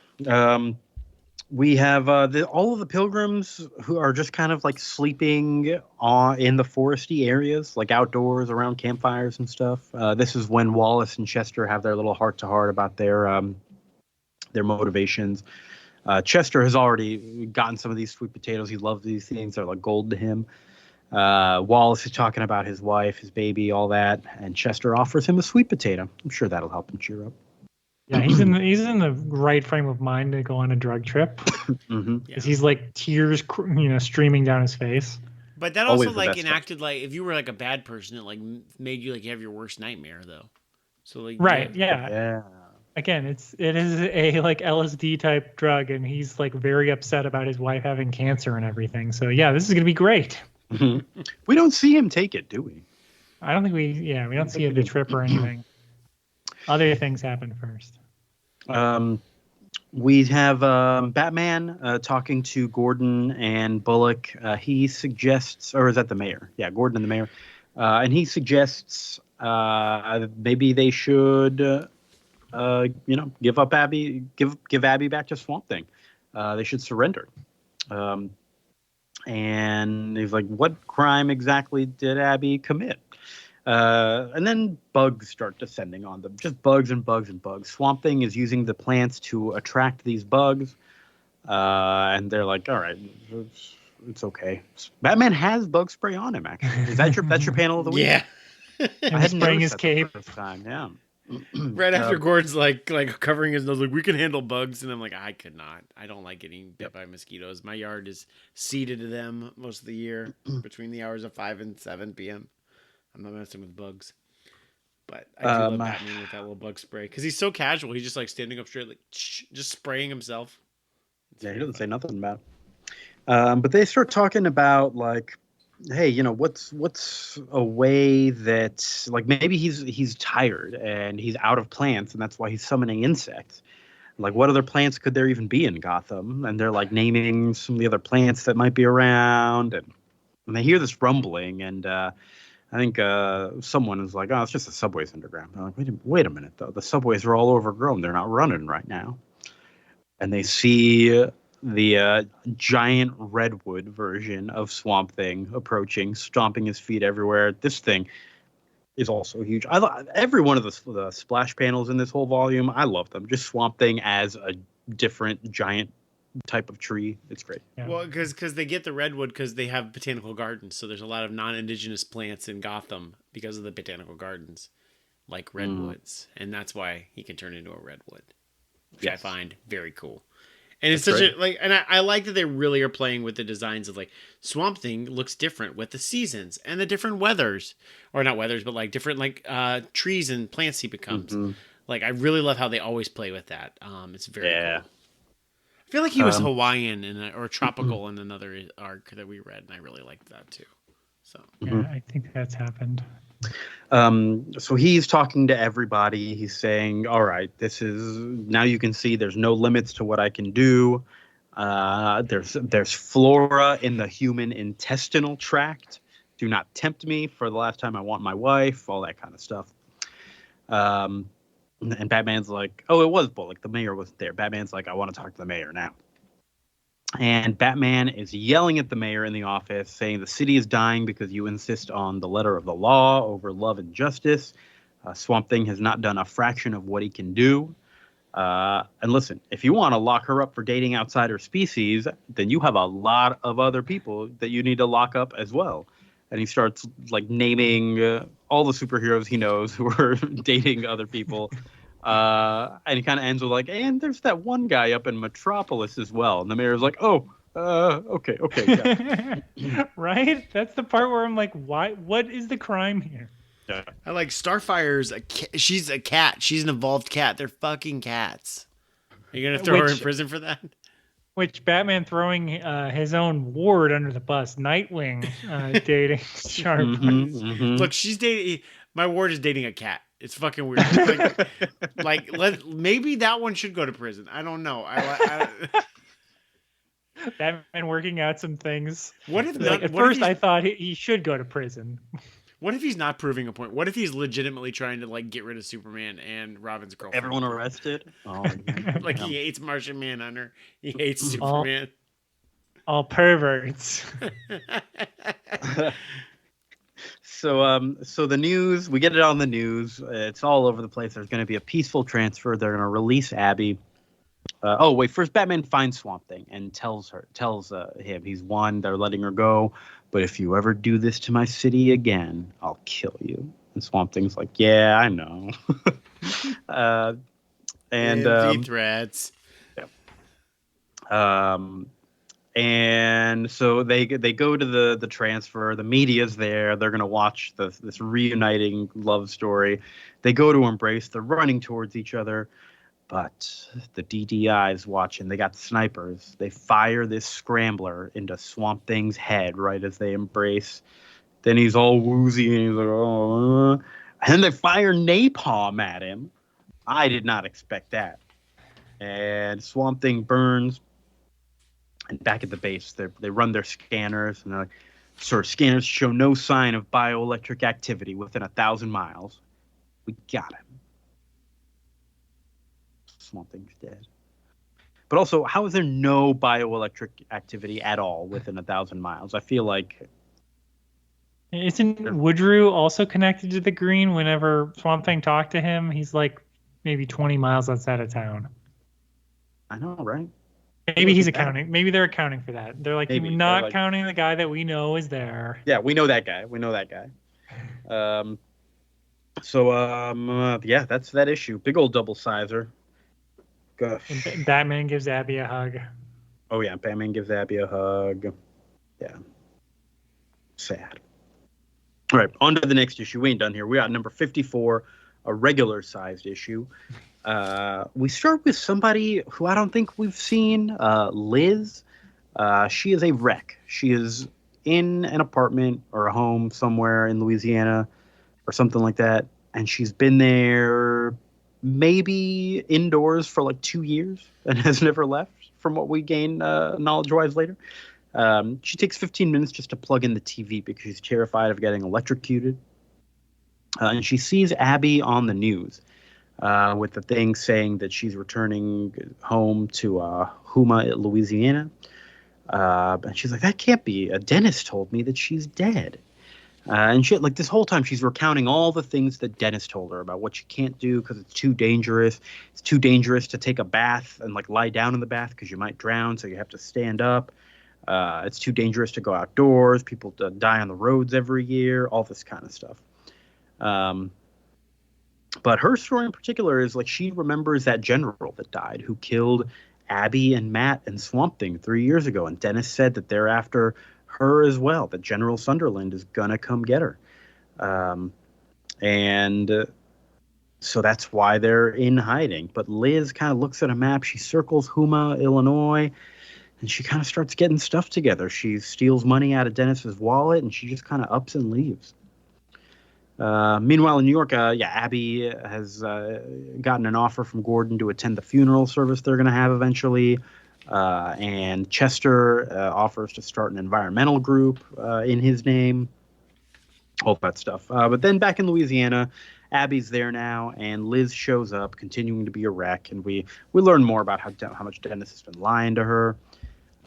We have all of the pilgrims who are just kind of like sleeping in the foresty areas, like outdoors around campfires and stuff. This is when Wallace and Chester have their little heart-to-heart about their motivations. Chester has already gotten some of these sweet potatoes. He loves these things. They're like gold to him. Wallace is talking about his wife, his baby, all that, and Chester offers him a sweet potato. I'm sure that'll help him cheer up. Yeah, he's in the right frame of mind to go on a drug trip. Because he's like tears, streaming down his face. But that also like enacted like if you were like a bad person, it like made you like have your worst nightmare though. So like right, yeah. Again, it is a like LSD type drug, and he's like very upset about his wife having cancer and everything. So yeah, this is gonna be great. We don't see him take it, do we? I don't think we don't see the trip or anything. Other things happen first. We have Batman talking to Gordon and Bullock. He suggests, or is that the mayor? Yeah, Gordon and the mayor. And he suggests maybe they should, give up Abby, give Abby back to Swamp Thing. They should surrender. And he's like, what crime exactly did Abby commit? And then bugs start descending on them. Just bugs and bugs and bugs. Swamp Thing is using the plants to attract these bugs. And they're like, all right, it's okay. Batman has bug spray on him, actually. Is that that's your panel of the week? Yeah. I hadn't spraying his cape. First time. Yeah. Right after Gordon's like covering his nose, like, we can handle bugs, and I'm like, I could not. I don't like getting bit by mosquitoes. My yard is seeded to them most of the year between the hours of 5 and 7 p.m. I'm not messing with bugs, but I do love Batman with that little bug spray because he's so casual. He's just like standing up straight, like just spraying himself. Yeah, he doesn't say nothing about it. But they start talking about like, hey, what's a way that like maybe he's tired and he's out of plants and that's why he's summoning insects. Like, what other plants could there even be in Gotham? And they're like naming some of the other plants that might be around, and they hear this rumbling, and I think someone is like, oh, it's just the subway's underground. I'm like, wait a minute though, the subways are all overgrown. They're not running right now. And they see the giant redwood version of Swamp Thing approaching, stomping his feet everywhere. This thing is also huge. I love every one of the splash panels in this whole volume. I love them. Just Swamp Thing as a different giant type of tree. It's great. Yeah. Well, because they get the redwood because they have botanical gardens. So there's a lot of non-indigenous plants in Gotham because of the botanical gardens, like redwoods, and that's why he can turn into a redwood, which I find very cool. And it's such a and I like that they really are playing with the designs of like Swamp Thing looks different with the seasons and the different weathers, or not weathers, but like different like trees and plants he becomes. Mm-hmm. Like I really love how they always play with that. It's very cool. I feel like he was Hawaiian or tropical in another arc that we read, and I really liked that too. So yeah, I think that's happened. So he's talking to everybody. He's saying, all right, now you can see there's no limits to what I can do. There's flora in the human intestinal tract. Do not tempt me for the last time I want my wife, all that kind of stuff. And Batman's like, oh, it was Bullock. The mayor wasn't there. Batman's like, I want to talk to the mayor now. And Batman is yelling at the mayor in the office, saying the city is dying because you insist on the letter of the law over love and justice. Swamp Thing has not done a fraction of what he can do. And listen, if you want to lock her up for dating outside her species, then you have a lot of other people that you need to lock up as well. And he starts like naming all the superheroes he knows who are dating other people. And he kind of ends with like, and there's that one guy up in Metropolis as well. And the mayor's like, oh, okay. Yeah. Right? That's the part where I'm like, why? What is the crime here? Yeah. I like Starfire's she's a cat. She's an evolved cat. They're fucking cats. Are you gonna throw her in prison for that? Which Batman throwing his own ward under the bus, Nightwing dating Sharp. Mm-hmm. Look, she's dating. My ward is dating a cat. It's fucking weird. Maybe that one should go to prison. I don't know. Batman working out some things. What if at first I thought he should go to prison. What if he's not proving a point? What if he's legitimately trying to like get rid of Superman and Robin's girlfriend? Everyone arrested? Oh, he hates Martian Manhunter. He hates Superman. All perverts. So the news, we get it on the news. It's all over the place. There's going to be a peaceful transfer. They're going to release Abby. First Batman finds Swamp Thing and tells him he's won. They're letting her go. But if you ever do this to my city again, I'll kill you. And Swamp Thing's like, yeah, I know. Empty threats. Yeah. And so they go to the transfer. The media's there. They're going to watch this reuniting love story. They go to embrace. They're running towards each other. But the DDI is watching. They got snipers. They fire this scrambler into Swamp Thing's head right as they embrace. Then he's all woozy and he's like, oh. And then they fire napalm at him. I did not expect that. And Swamp Thing burns. And back at the base, they run their scanners, and they're like, "Sir, scanners show no sign of bioelectric activity within 1,000 miles. We got him." Swamp Thing's dead. But also, how is there no bioelectric activity at all within 1,000 miles? I feel like... Isn't Woodrue also connected to the Green? Whenever Swamp Thing talked to him, he's like maybe 20 miles outside of town. I know, right? Maybe he's accounting. Maybe they're accounting for that. They're like, Maybe. not They're like, counting the guy that we know is there. Yeah, we know that guy. Yeah, that's that issue. Big old double sizer. Gosh. And Batman gives Abby a hug. Oh yeah, Batman gives Abby a hug. Yeah. Sad. All right, on to the next issue. We ain't done here. We got number 54, a regular-sized issue. We start with somebody who I don't think we've seen, Liz. She is a wreck. She is in an apartment or a home somewhere in Louisiana or something like that, and she's been there maybe indoors for like 2 years and has never left, from what we gain knowledge-wise later. She takes 15 minutes just to plug in the TV because she's terrified of getting electrocuted. And she sees Abby on the news with the thing saying that she's returning home to Houma, Louisiana. And she's like, that can't be. A dentist told me that she's dead. And she, like, this whole time she's recounting all the things that Dennis told her about what she can't do because it's too dangerous. It's too dangerous to take a bath and like lie down in the bath because you might drown, so you have to stand up. It's too dangerous to go outdoors. People die on the roads every year. All this kind of stuff. But her story in particular is like she remembers that general that died who killed Abby and Matt and Swamp Thing 3 years ago, and Dennis said that they're after her as well, that General Sunderland is gonna come get her. So that's why they're in hiding. But Liz kind of looks at a map. She circles Houma, Illinois, and she kind of starts getting stuff together. She steals money out of Dennis's wallet, and she just kind of ups and leaves. Meanwhile, in New York, Abby has gotten an offer from Gordon to attend the funeral service they're going to have eventually. And Chester offers to start an environmental group in his name. All that stuff. But then back in Louisiana, Abby's there now, and Liz shows up, continuing to be a wreck. And we learn more about how much Dennis has been lying to her.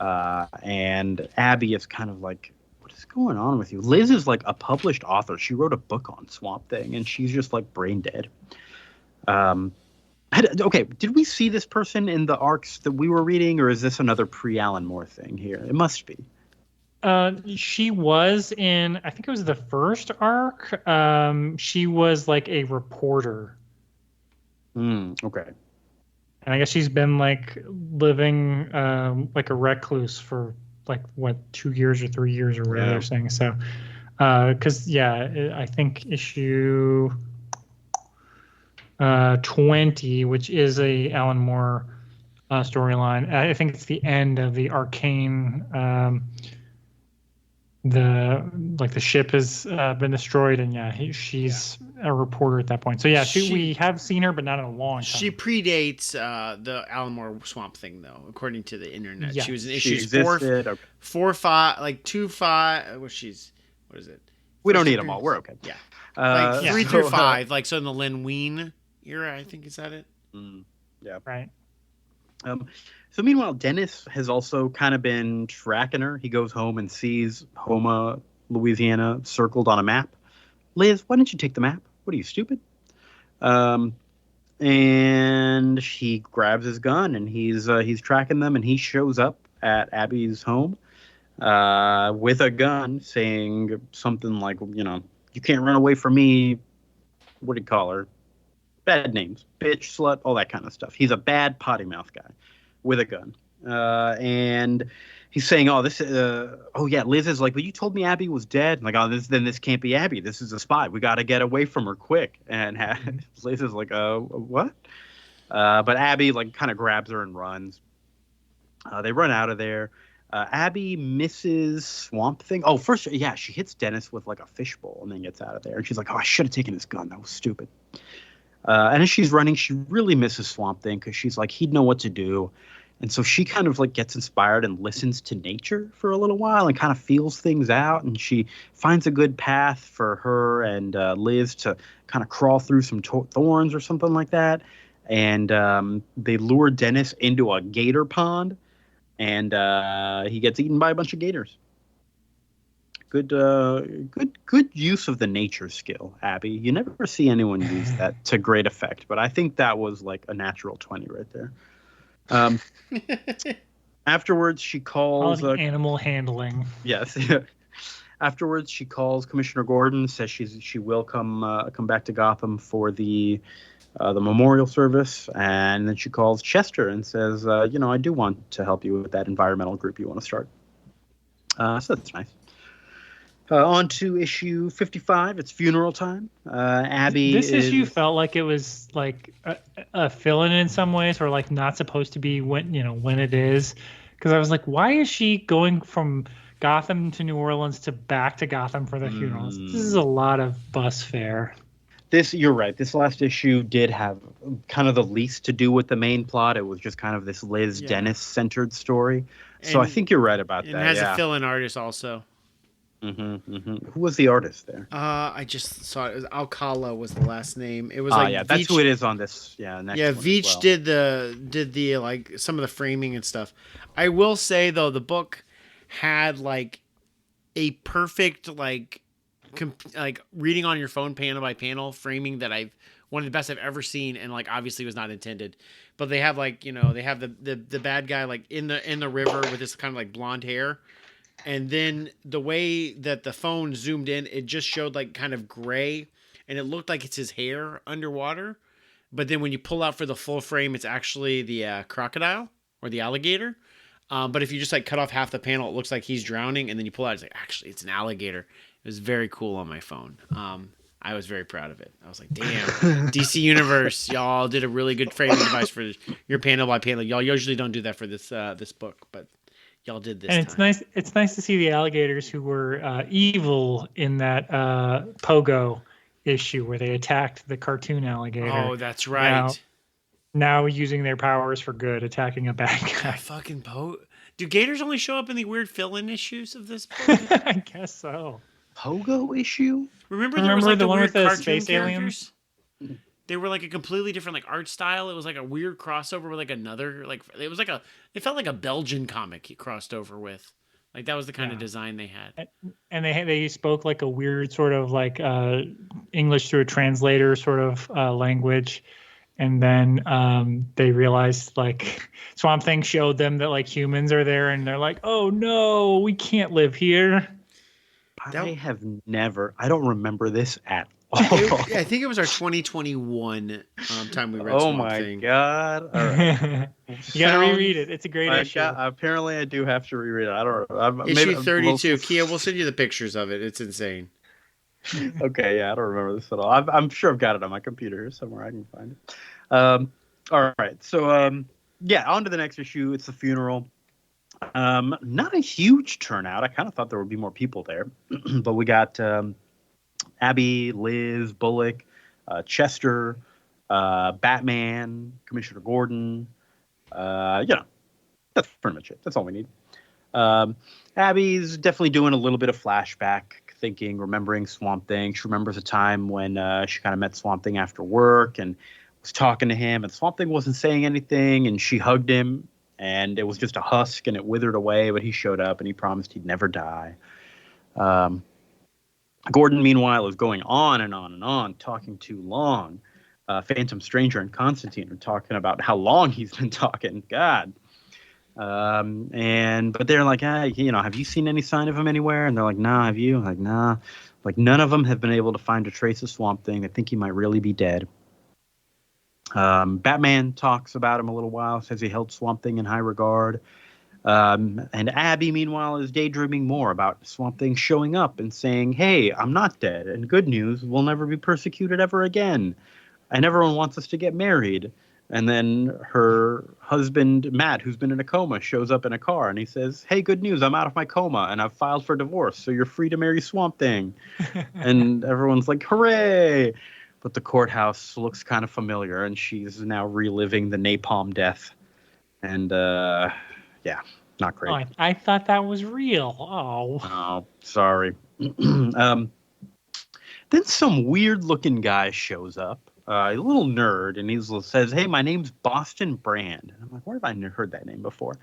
And Abby is kind of like, what is going on with you? Liz is like a published author. She wrote a book on Swamp Thing, and she's just like brain dead. Okay, did we see this person in the arcs that we were reading, or is this another pre-Alan Moore thing here? It must be. She was in, I think it was the first arc. She was like a reporter. Okay. And I guess she's been like living like a recluse for like 2 years or 3 years or whatever they're saying. So, because I think issue 20, which is a Alan Moore storyline. I think it's the end of the Arcane. The ship has been destroyed, and she's a reporter at that point. So we have seen her, but not in a long time. She predates the Alan Moore Swamp Thing, though, according to the internet. Yeah. She was in issues 4, 5, like 2, 5. What is it? We don't need them all. We're okay. Yeah, 3 through 5, like so in the Len Wein era. I think is that it. Yeah. Right. So meanwhile, Dennis has also kind of been tracking her. He goes home and sees Houma, Louisiana, circled on a map. Liz, why didn't you take the map? What are you, stupid? And he grabs his gun and he's tracking them, and he shows up at Abby's home with a gun, saying something like, you can't run away from me. What do you call her? Bad names, bitch, slut, all that kind of stuff. He's a bad potty mouth guy with a gun. And he's saying, Liz is like, but you told me Abby was dead. I'm like, this can't be Abby. This is a spy. We got to get away from her quick. And Liz is like, what? But Abby like kind of grabs her and runs. They run out of there. Abby misses Swamp Thing. Oh, first, she hits Dennis with like a fishbowl and then gets out of there. And she's like, I should have taken his gun. That was stupid. And as she's running, she really misses Swamp Thing because she's like, he'd know what to do. And so she kind of like gets inspired and listens to nature for a little while and kind of feels things out. And she finds a good path for her and Liz to kind of crawl through some thorns or something like that. And they lure Dennis into a gator pond, and he gets eaten by a bunch of gators. Good use of the nature skill, Abby. You never see anyone use that to great effect, but I think that was like a natural 20 right there. Afterwards, she calls animal handling. Yes. Afterwards, she calls Commissioner Gordon, says she will come back to Gotham for the memorial service, and then she calls Chester and says, I do want to help you with that environmental group you want to start. So that's nice. On to issue 55. It's funeral time. Abby. This issue felt like it was like a fill-in in some ways, or like not supposed to be when it is. Because I was like, why is she going from Gotham to New Orleans to back to Gotham for the funerals? This is a lot of bus fare. You're right. This last issue did have kind of the least to do with the main plot. It was just kind of this Liz Dennis centered story. So I think you're right about that. It has a fill-in artist also. Who was the artist there? I just saw it. Alcala was the last name. It was that's Veach, who it is on this. Next Veach did the like some of the framing and stuff. I will say though, the book had like a perfect like reading on your phone panel by panel framing that one of the best I've ever seen, and like obviously was not intended. But they have like they have the bad guy like in the river with this kind of like blonde hair. And then the way that the phone zoomed in, it just showed like kind of gray, and it looked like it's his hair underwater. But then when you pull out for the full frame, it's actually the crocodile or the alligator. But if you just like cut off half the panel, it looks like he's drowning. And then you pull out, it's like, actually, it's an alligator. It was very cool on my phone. I was very proud of it. I was like, damn, DC Universe, y'all did a really good framing device for your panel by panel. Y'all usually don't do that for this book, but y'all did this. And it's nice to see the alligators who were evil in that Pogo issue where they attacked the cartoon alligator. Oh, that's right. Now using their powers for good, attacking a bad guy. Fucking Do gators only show up in the weird fill-in issues of this book? I guess so. Pogo issue? Remember there was like the one weird with the cartoon space characters? aliens? They were like a completely different like art style. It was like a weird crossover with like another it felt like a Belgian comic he crossed over with. Like that was the kind of design they had. And they spoke like a weird sort of like English through a translator sort of language. And then they realized like Swamp Thing showed them that like humans are there, and they're like, oh no, we can't live here. I don't remember this at all. I think it was our 2021 time we read Swamp Thing. Oh my God. All right. You got to reread it. It's a great issue. Apparently I do have to reread it. I don't know. Issue 32. Kia, we'll send you the pictures of it. It's insane. Okay, yeah, I don't remember this at all. I'm sure I've got it on my computer here somewhere. I can find it. All right. So, on to the next issue. It's the funeral. Not a huge turnout. I kind of thought there would be more people there. But we got Abby, Liz, Bullock, Chester, Batman, Commissioner Gordon. That's pretty much it. That's all we need. Abby's definitely doing a little bit of flashback thinking, remembering Swamp Thing. She remembers a time when she kind of met Swamp Thing after work and was talking to him, and Swamp Thing wasn't saying anything, and she hugged him, and it was just a husk, and it withered away, but he showed up, and he promised he'd never die. Gordon, meanwhile, is going on and on and on, talking too long. Phantom Stranger and Constantine are talking about how long he's been talking. God. But they're like, have you seen any sign of him anywhere? And they're like, nah, have you? I'm like, nah. Like, none of them have been able to find a trace of Swamp Thing. They think he might really be dead. Batman talks about him a little while, says he held Swamp Thing in high regard. And Abby, meanwhile, is daydreaming more about Swamp Thing showing up and saying, hey, I'm not dead. And good news, we'll never be persecuted ever again. And everyone wants us to get married. And then her husband, Matt, who's been in a coma, shows up in a car. And he says, hey, good news, I'm out of my coma. And I've filed for divorce. So you're free to marry Swamp Thing. And everyone's like, hooray. but the courthouse looks kind of familiar, and she's now reliving the napalm death. And yeah, not great. Oh, I thought that was real. Oh, sorry. Then some weird-looking guy shows up, a little nerd, and he says, "Hey, my name's Boston Brand." And I'm like, where have I heard that name before?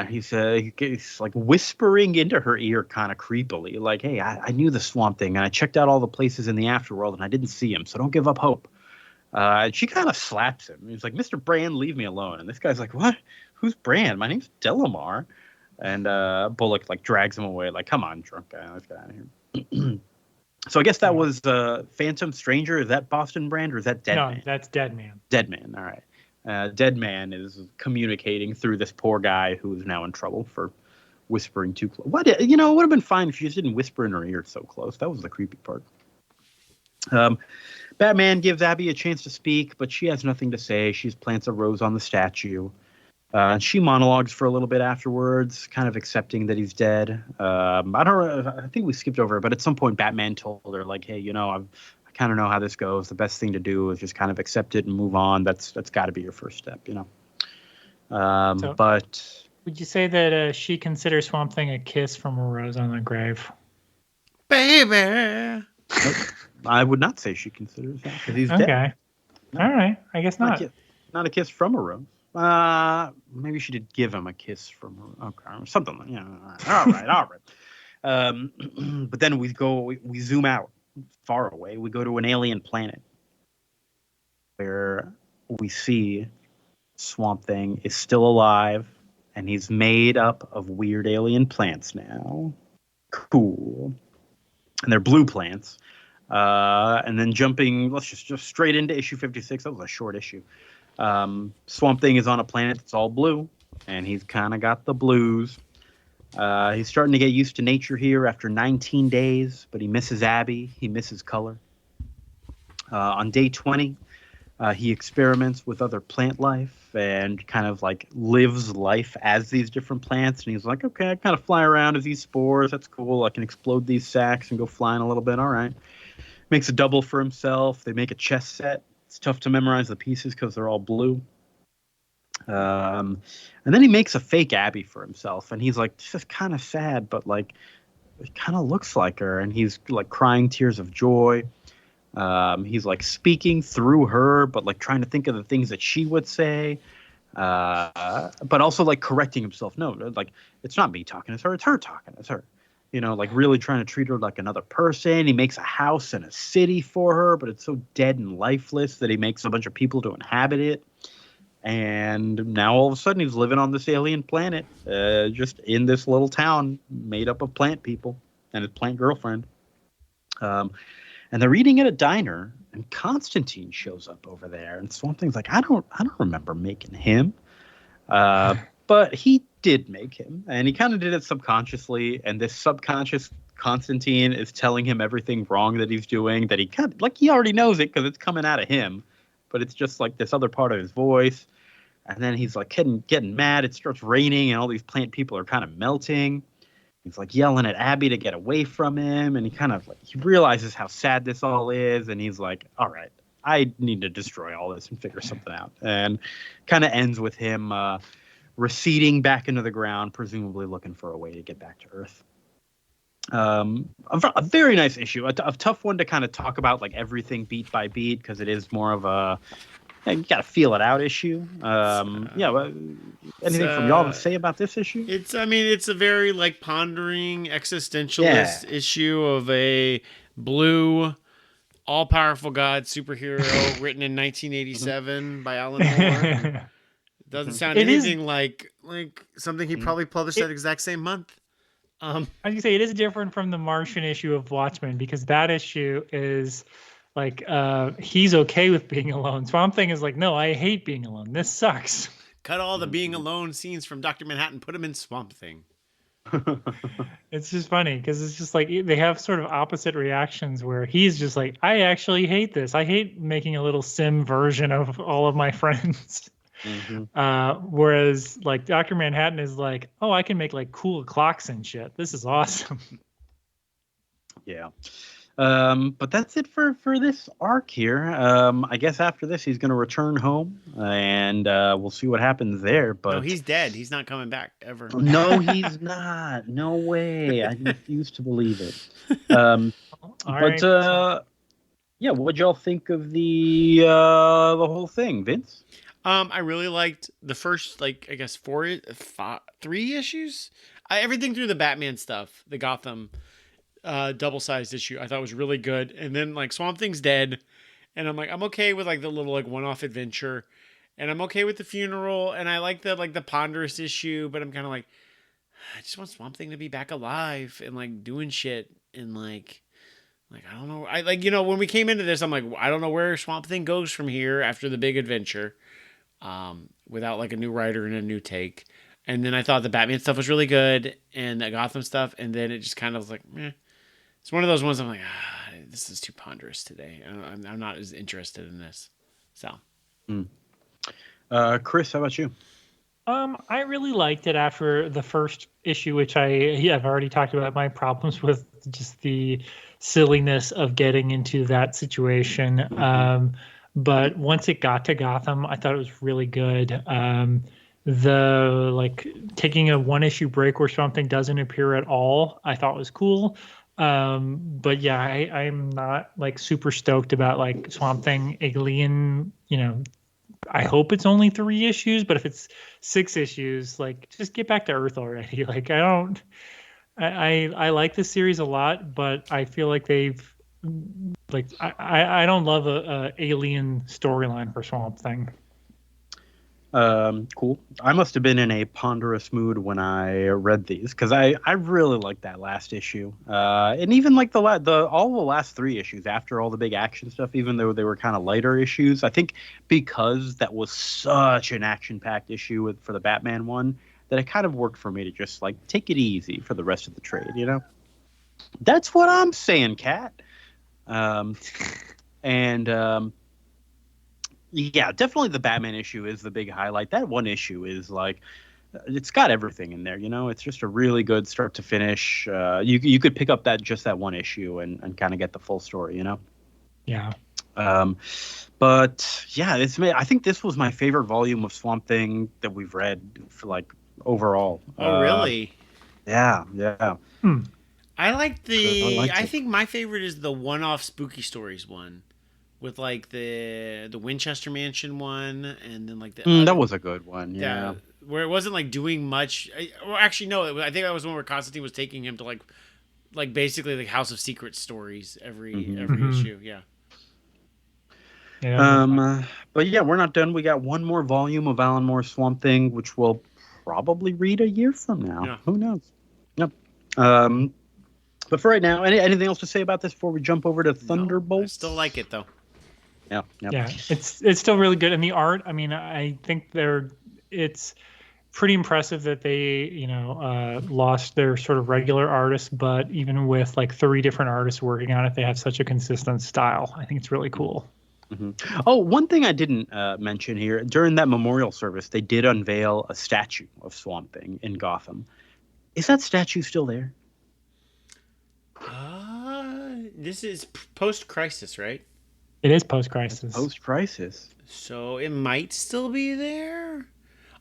He's like whispering into her ear kind of creepily, like, "Hey, I knew the Swamp Thing, and I checked out all the places in the afterworld, and I didn't see him, so don't give up hope." And she kind of slaps him. He's like, "Mr. Brand, leave me alone." And this guy's like, "What? Who's Brand? My name's Delamar." And Bullock like drags him away, like, "Come on, drunk guy, let's get out of here." So I guess that was Phantom Stranger. Is that Boston Brand or is that Dead Man? No, that's Dead Man. Dead Man. All right. Dead Man is communicating through this poor guy who is now in trouble for whispering too close. What it would have been fine if she just didn't whisper in her ear so close. That was the creepy part. Batman gives Abby a chance to speak, but she has nothing to say. She plants a rose on the statue. And she monologues for a little bit afterwards, kind of accepting that he's dead. I think we skipped over it, but at some point Batman told her, like, "Hey, I kind of know how this goes. The best thing to do is just kind of accept it and move on. That's got to be your first step, But would you say that she considers Swamp Thing a kiss from a rose on the grave? Baby! Nope, I would not say she considers that because he's dead. Okay. No. All right. I guess not. Not a kiss from a rose. Maybe she did give him a kiss from her. Okay, something like All right. But then we zoom out far away. We go to an alien planet where we see Swamp Thing is still alive, and he's made up of weird alien plants now. Cool. And they're blue plants. And then let's just straight into issue 56. That was a short issue. Swamp Thing is on a planet that's all blue, and he's kind of got the blues. He's starting to get used to nature here after 19 days, but he misses Abby. He misses color. On day 20, he experiments with other plant life and kind of like lives life as these different plants. And he's like, okay, I kind of fly around as these spores. That's cool. I can explode these sacs and go flying a little bit. All right. Makes a double for himself. They make a chess set. It's tough to memorize the pieces because they're all blue. And then he makes a fake Abby for himself. And he's like, this is kind of sad, but like, it kind of looks like her. And he's like crying tears of joy. He's like speaking through her, but like trying to think of the things that she would say. But also like correcting himself. No, like it's not me talking, it's her talking, it's her. Like really trying to treat her like another person. He makes a house in a city for her, but it's so dead and lifeless that he makes a bunch of people to inhabit it. And now all of a sudden he's living on this alien planet, just in this little town made up of plant people and his plant girlfriend. And they're eating at a diner, and Constantine shows up over there, and Swamp Thing's like, I don't remember making him. But he did make him, and he kind of did it subconsciously, and this subconscious Constantine is telling him everything wrong that he's doing, that he kind of, like, he already knows it because it's coming out of him, but it's just like this other part of his voice. And then he's like getting mad. It starts raining, and all these plant people are kind of melting. He's like yelling at Abby to get away from him, and he kind of like, he realizes how sad this all is, and he's like, all right, I need to destroy all this and figure something out. And kind of ends with him receding back into the ground, presumably looking for a way to get back to Earth. A very nice issue, a tough one to kind of talk about like everything beat by beat, because it is more of a, you gotta feel it out issue. Anything from y'all to say about this issue? It's a very like pondering existentialist issue of a blue all-powerful god superhero written in 1987 by Alan Moore. Doesn't sound anything like something he probably published that exact same month. I was gonna say it is different from the Martian issue of Watchmen, because that issue is like he's okay with being alone. Swamp Thing is like, no, I hate being alone. This sucks. Cut all the being alone scenes from Dr. Manhattan, put him in Swamp Thing. It's just funny because it's just like they have sort of opposite reactions, where he's just like, I actually hate this. I hate making a little sim version of all of my friends. Mm-hmm. Whereas like Dr. Manhattan is like, oh, I can make like cool clocks and shit. This is awesome. Yeah. But that's it for this arc here. I guess after this he's going to return home, and we'll see what happens there. But no, he's dead. He's not coming back ever. No, he's not. No way. I refuse to believe it. Yeah, what'd y'all think of the whole thing, Vince? I really liked the first, like, I guess 3 issues. Everything through the Batman stuff, the Gotham double-sized issue, I thought was really good. And then like Swamp Thing's dead, and I'm like, I'm okay with like the little like one-off adventure, and I'm okay with the funeral, and I like the ponderous issue, but I'm kind of like, I just want Swamp Thing to be back alive and like doing shit, and like I don't know, I like, when we came into this, I'm like, I don't know where Swamp Thing goes from here after the big adventure, without like a new writer and a new take. And then I thought the Batman stuff was really good, and the Gotham stuff, and then it just kind of was like, meh. It's one of those ones I'm like, this is too ponderous today. I'm not as interested in this. So, Chris, how about you? I really liked it after the first issue, which I've already talked about my problems with just the silliness of getting into that situation. But once it got to Gotham, I thought it was really good. The like taking a 1-issue break where something doesn't appear at all, I thought was cool. But yeah, I'm not like super stoked about like Swamp Thing Alien, I hope it's only 3 issues, but if it's 6 issues, like just get back to Earth already. Like I like this series a lot, but I feel like they've like, I don't love a alien storyline for Swamp Thing. Cool. I must have been in a ponderous mood when I read these, because I really liked that last issue, and even like all the last 3 issues after all the big action stuff, even though they were kind of lighter issues. I think because that was such an action-packed issue for the Batman one, that it kind of worked for me to just like take it easy for the rest of the trade. That's what I'm saying, Kat. Yeah, definitely the Batman issue is the big highlight. That one issue is like, it's got everything in there. It's just a really good start to finish. You could pick up that one issue and kind of get the full story. Yeah. But yeah, I think this was my favorite volume of Swamp Thing that we've read for like overall. Oh, really? Yeah. I like I it. think my favorite is the one-off Spooky Stories one, with like the Winchester Mansion one, and then like that was a good one. Yeah. Where it wasn't like doing much. Well, actually, no. I think that was one where Constantine was taking him to like basically like House of Secrets stories every issue. Yeah. But yeah, we're not done. We got one more volume of Alan Moore's Swamp Thing, which we'll probably read a year from now. Yeah. Who knows? Yep. But for right now, anything else to say about this before we jump over to Thunderbolts? No, I still like it though. Yeah. Yeah, it's still really good, and the art. I mean, I think it's pretty impressive that they lost their sort of regular artists, but even with like 3 different artists working on it, they have such a consistent style. I think it's really cool. Mm-hmm. Oh, one thing I didn't mention here, during that memorial service, they did unveil a statue of Swamp Thing in Gotham. Is that statue still there? This is post-crisis, right? It is post-crisis. Post-crisis. So it might still be there.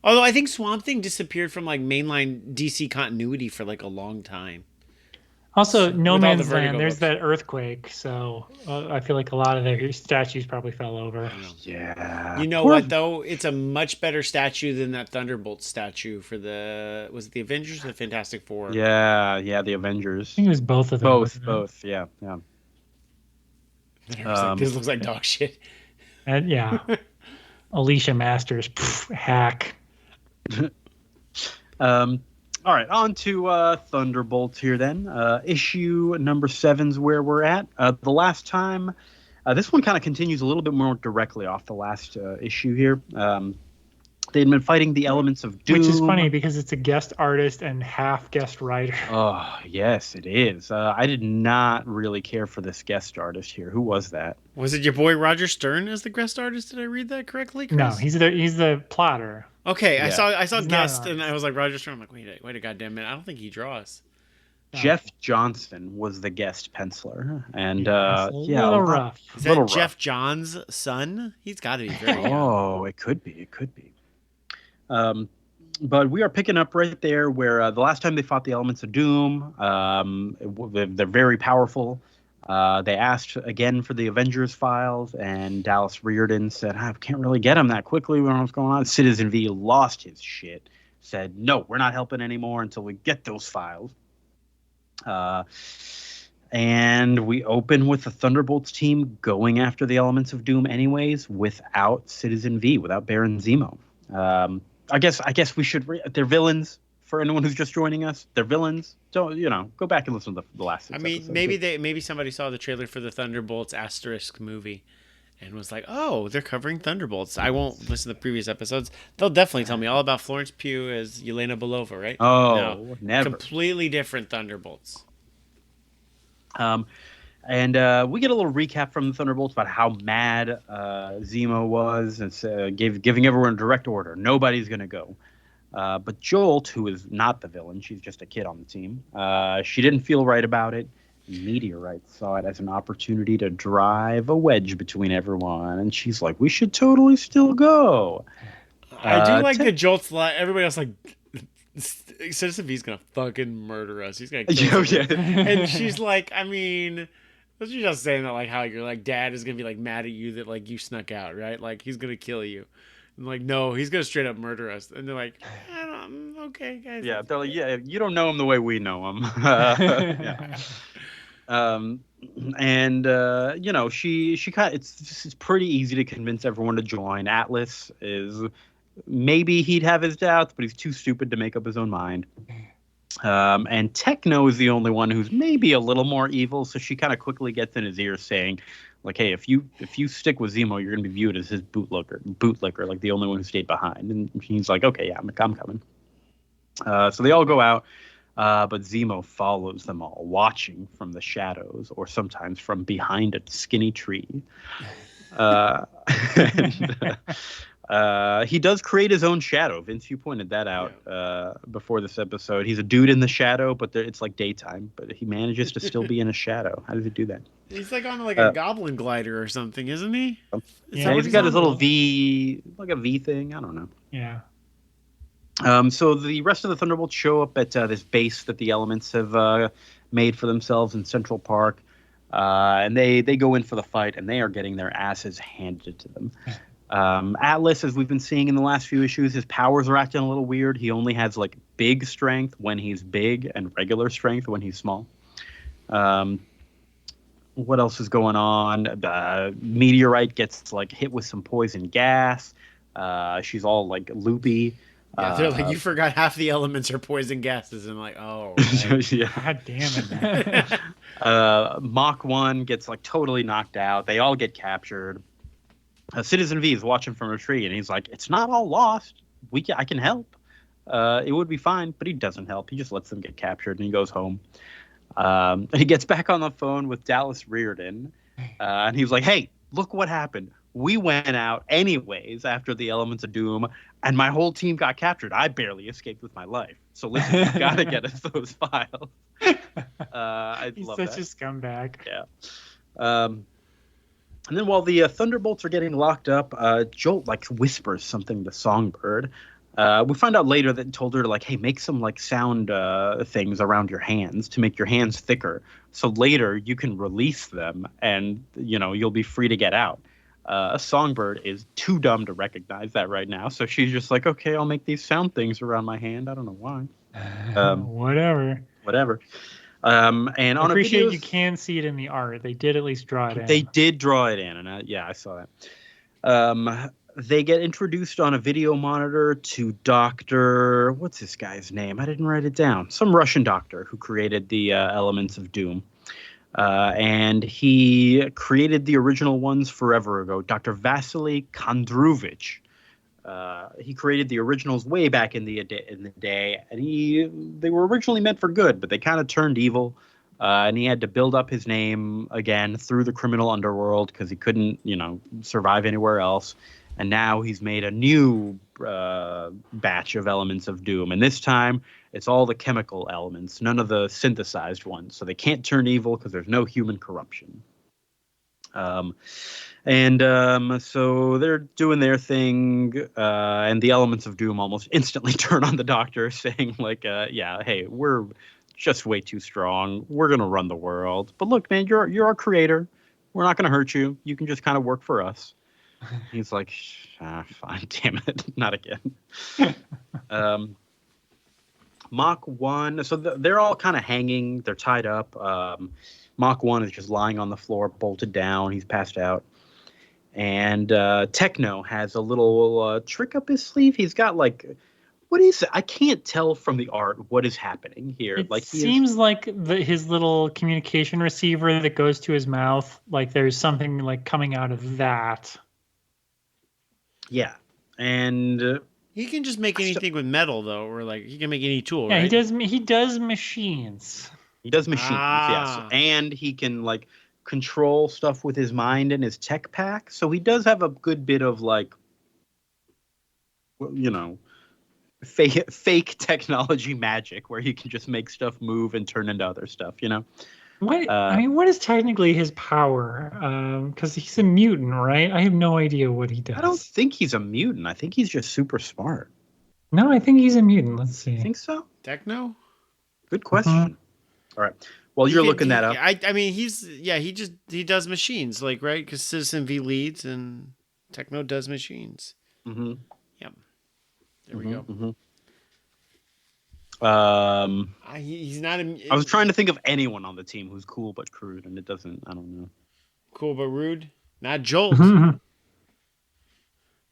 Although I think Swamp Thing disappeared from like mainline DC continuity for like a long time. Also, No Man's Land, there's books. that earthquake, so I feel like a lot of their statues probably fell over. Yeah. You know what, though? It's a much better statue than that Thunderbolts statue for was it the Avengers or the Fantastic Four? Yeah, the Avengers. I think it was both of them. Both, yeah. This looks like dog shit. And yeah. Alicia Masters, hack. All right, on to Thunderbolts here then. Issue number 7's where we're at. The last time, this one kind of continues a little bit more directly off the last issue here. They'd been fighting the elements of doom. Which is funny because it's a guest artist and half guest writer. Oh, yes, it is. I did not really care for this guest artist here. Who was that? Was it your boy Roger Stern as the guest artist? Did I read that correctly, Chris? No, he's the plotter. Okay, yeah. I saw guest and I was like Roger Stern. I'm like, wait a goddamn minute. I don't think he draws. Jeff Johnston was the guest penciler, and a little rough. Is that Jeff John's son? He's got to be very young. Oh, it could be. But we are picking up right there where the last time they fought the Elements of Doom, they're very powerful. They asked again for the Avengers files, and Dallas Reardon said, I can't really get them that quickly. We don't know what's going on. Citizen V lost his shit, said, no, we're not helping anymore until we get those files. And we open with the Thunderbolts team going after the Elements of Doom anyways, without Citizen V, without Baron Zemo. I guess we should. They're villains. For anyone who's just joining us, they're villains. Don't go back and listen to the last 6 episodes. Maybe somebody saw the trailer for the Thunderbolts * movie, and was like, oh, they're covering Thunderbolts. I won't listen to the previous episodes. They'll definitely tell me all about Florence Pugh as Yelena Belova, right? Oh, no, never. Completely different Thunderbolts. And we get a little recap from the Thunderbolts about how mad Zemo was, and giving everyone a direct order. Nobody's going to go. But Jolt, who is not the villain, she's just a kid on the team, she didn't feel right about it. Meteorite saw it as an opportunity to drive a wedge between everyone, and she's like, we should totally still go. I do like the Jolt's line. Everybody else like, Citizen V's gonna fucking murder us. He's gonna kill us. And she's like, I mean, was you just saying that like how your like dad is gonna be like mad at you that like you snuck out, right? Like he's gonna kill you. I'm like, no, he's gonna straight up murder us. And they're like, okay, guys. Yeah, they're like, yeah, you don't know him the way we know him. Yeah. She kind of, it's pretty easy to convince everyone to join. Atlas is, maybe he'd have his doubts, but he's too stupid to make up his own mind. And Techno is the only one who's maybe a little more evil, so she kind of quickly gets in his ear saying, like, hey, if you stick with Zemo, you're gonna be viewed as his bootlicker, like the only one who stayed behind. And he's like, okay, yeah, I'm coming. So they all go out, but Zemo follows them all, watching from the shadows, or sometimes from behind a skinny tree. He does create his own shadow. Vince, you pointed that out before this episode. He's a dude in the shadow, but it's like daytime. But he manages to still be in a shadow. How does he do that? He's like on like a goblin glider or something, isn't he? Yeah, he's got his little V, like a V thing. I don't know. Yeah. So the rest of the Thunderbolts show up at this base that the Elements have made for themselves in Central Park. And they go in for the fight, and they are getting their asses handed to them. Atlas, as we've been seeing in the last few issues, his powers are acting a little weird. He only has like big strength when he's big and regular strength when he's small. What else is going on? Meteorite gets like hit with some poison gas. She's all like loopy. Yeah, they're like, you forgot half the elements are poison gases, and like, oh, right. Yeah. God damn it. Mach 1 gets like totally knocked out. They all get captured. Citizen V is watching from a tree, and he's like, it's not all lost. I can help. It would be fine, but he doesn't help. He just lets them get captured, and he goes home. And he gets back on the phone with Dallas Reardon, and he's like, hey, look what happened. We went out anyways after the Elements of Doom, and my whole team got captured. I barely escaped with my life. So listen, you got to get us those files. He's such a scumbag. Yeah. And then while the Thunderbolts are getting locked up, Jolt like whispers something to Songbird. We find out later that told her to like, hey, make some like sound things around your hands to make your hands thicker. So later you can release them, and you'll be free to get out. Songbird is too dumb to recognize that right now, so she's just like, okay, I'll make these sound things around my hand. I don't know why. Whatever. And on I appreciate you can see it in the art. They did at least draw it in. They did draw it in, and I saw that. They get introduced on a video monitor to Dr. What's this guy's name? I didn't write it down. Some Russian doctor who created the Elements of Doom. And he created the original ones forever ago. Dr. Vasily Kondrovich. He created the originals way back in the day, and they were originally meant for good, but they kind of turned evil. And he had to build up his name again through the criminal underworld because he couldn't, survive anywhere else. And now he's made a new batch of elements of doom, and this time it's all the chemical elements, none of the synthesized ones. So they can't turn evil because there's no human corruption. So they're doing their thing, and the elements of doom almost instantly turn on the Doctor, saying like, "Yeah, hey, we're just way too strong. We're gonna run the world. But look, man, you're our creator. We're not gonna hurt you. You can just kind of work for us." He's like, "Fine, damn it, not again." Mach 1. So they're all kind of hanging. They're tied up. Mach 1 is just lying on the floor, bolted down. He's passed out. And Techno has a little trick up his sleeve. He's got like, what is it? I can't tell from the art what is happening here. It like seems like his little communication receiver that goes to his mouth. Like there's something like coming out of that. Yeah, and he can just make anything with metal, though, or like he can make any tool. Yeah, right? He does machines. He does machines, yes, and he can like control stuff with his mind and his tech pack. So he does have a good bit of like, you know, fake technology magic where he can just make stuff move and turn into other stuff. You know, what is technically his power? Because he's a mutant, right? I have no idea what he does. I don't think he's a mutant. I think he's just super smart. No, I think he's a mutant. Let's see. You think so? Techno? Good question. Mm-hmm. All right. Well, you're looking that up. I mean, he does machines, like, right? Because Citizen V leads and Techno does machines. Mm-hmm. Yep. There we go. Mm-hmm. He's not. I was trying to think of anyone on the team who's cool but crude, and it doesn't. I don't know. Cool but rude. Not Jolt.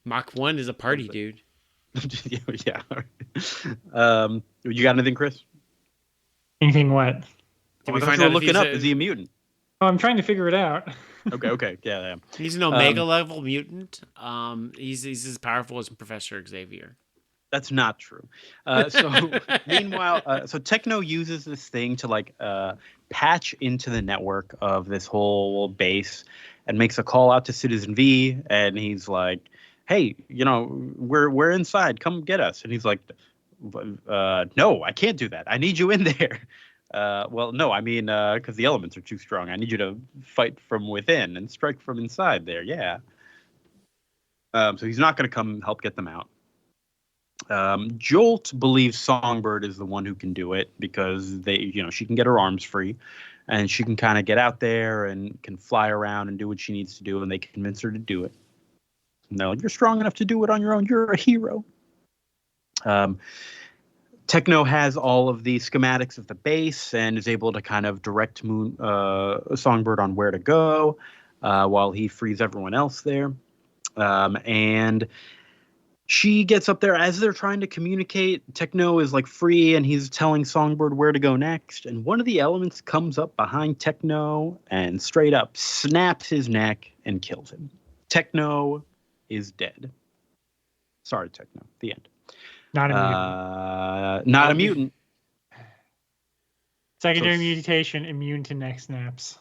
Mach 1 is a party dude. Yeah. You got anything, Chris? Anything what? Did we find out looking up? Is he a mutant? Oh, I'm trying to figure it out. Okay. Yeah. He's an Omega level mutant. He's as powerful as Professor Xavier. That's not true. Meanwhile, so Techno uses this thing to like patch into the network of this whole base and makes a call out to Citizen V, and he's like, "Hey, you know, we're inside. Come get us." And he's like, "No, I can't do that. I need you in there." Well, no, I mean, because the elements are too strong. I need you to fight from within and strike from inside there. Yeah. So he's not going to come help get them out. Jolt believes Songbird is the one who can do it because she can get her arms free and she can kind of get out there and can fly around and do what she needs to do, and they convince her to do it. No, you're strong enough to do it on your own. You're a hero. Techno has all of the schematics of the base and is able to kind of direct Songbird on where to go while he frees everyone else there. And she gets up there as they're trying to communicate. Techno is like free and he's telling Songbird where to go next. And one of the elements comes up behind Techno and straight up snaps his neck and kills him. Techno is dead. Sorry, Techno. The end. Not a mutant. Not a mutant. Secondary mutation, immune to neck snaps.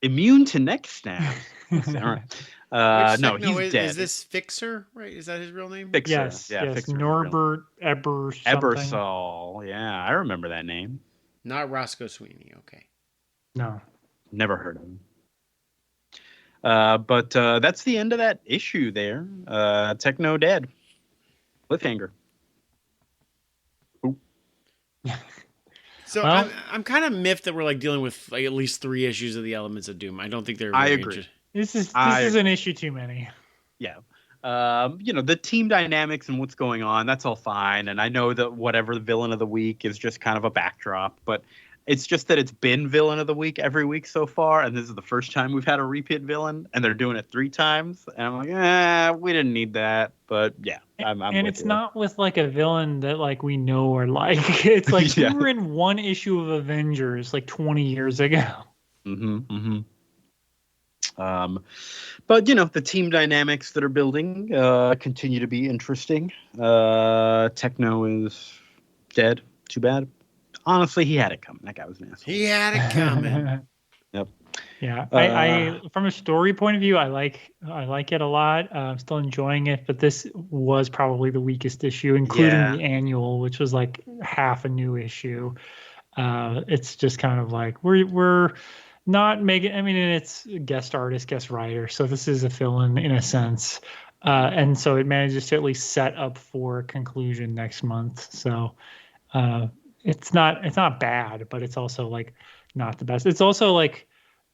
Immune to neck snaps? All right. No, he's dead. Is this Fixer, right? Is that his real name? Fixer. Yes. Fixer Norbert Ebersol. Yeah, I remember that name. Not Roscoe Sweeney. Okay. No. Never heard of him. But that's the end of that issue there. Techno dead. Cliffhanger. So well, I'm kind of miffed that we're like dealing with like at least 3 issues of the Elements of Doom. I don't think they're. I agree. This is an issue too many. Yeah. The team dynamics and what's going on, that's all fine. And I know that whatever the villain of the week is just kind of a backdrop, but it's just that it's been villain of the week every week so far. And this is the first time we've had a repeat villain and they're doing it 3 times. And I'm like, we didn't need that. But yeah, I'm and it's not with like a villain that like we know or like. It's like you were in one issue of Avengers like 20 years ago. But the team dynamics that are building continue to be interesting. Techno is dead. Too bad. Honestly, he had it coming. That guy was an asshole. He had it coming. Yep. Yeah, I from a story point of view, I like it a lot. I'm still enjoying it, but this was probably the weakest issue, including the annual, which was like half a new issue. It's just kind of like we're not making. I mean, and it's guest artist, guest writer, so this is a fill-in in a sense, and so it manages to at least set up for a conclusion next month. So it's not bad, but it's also like not the best. It's also like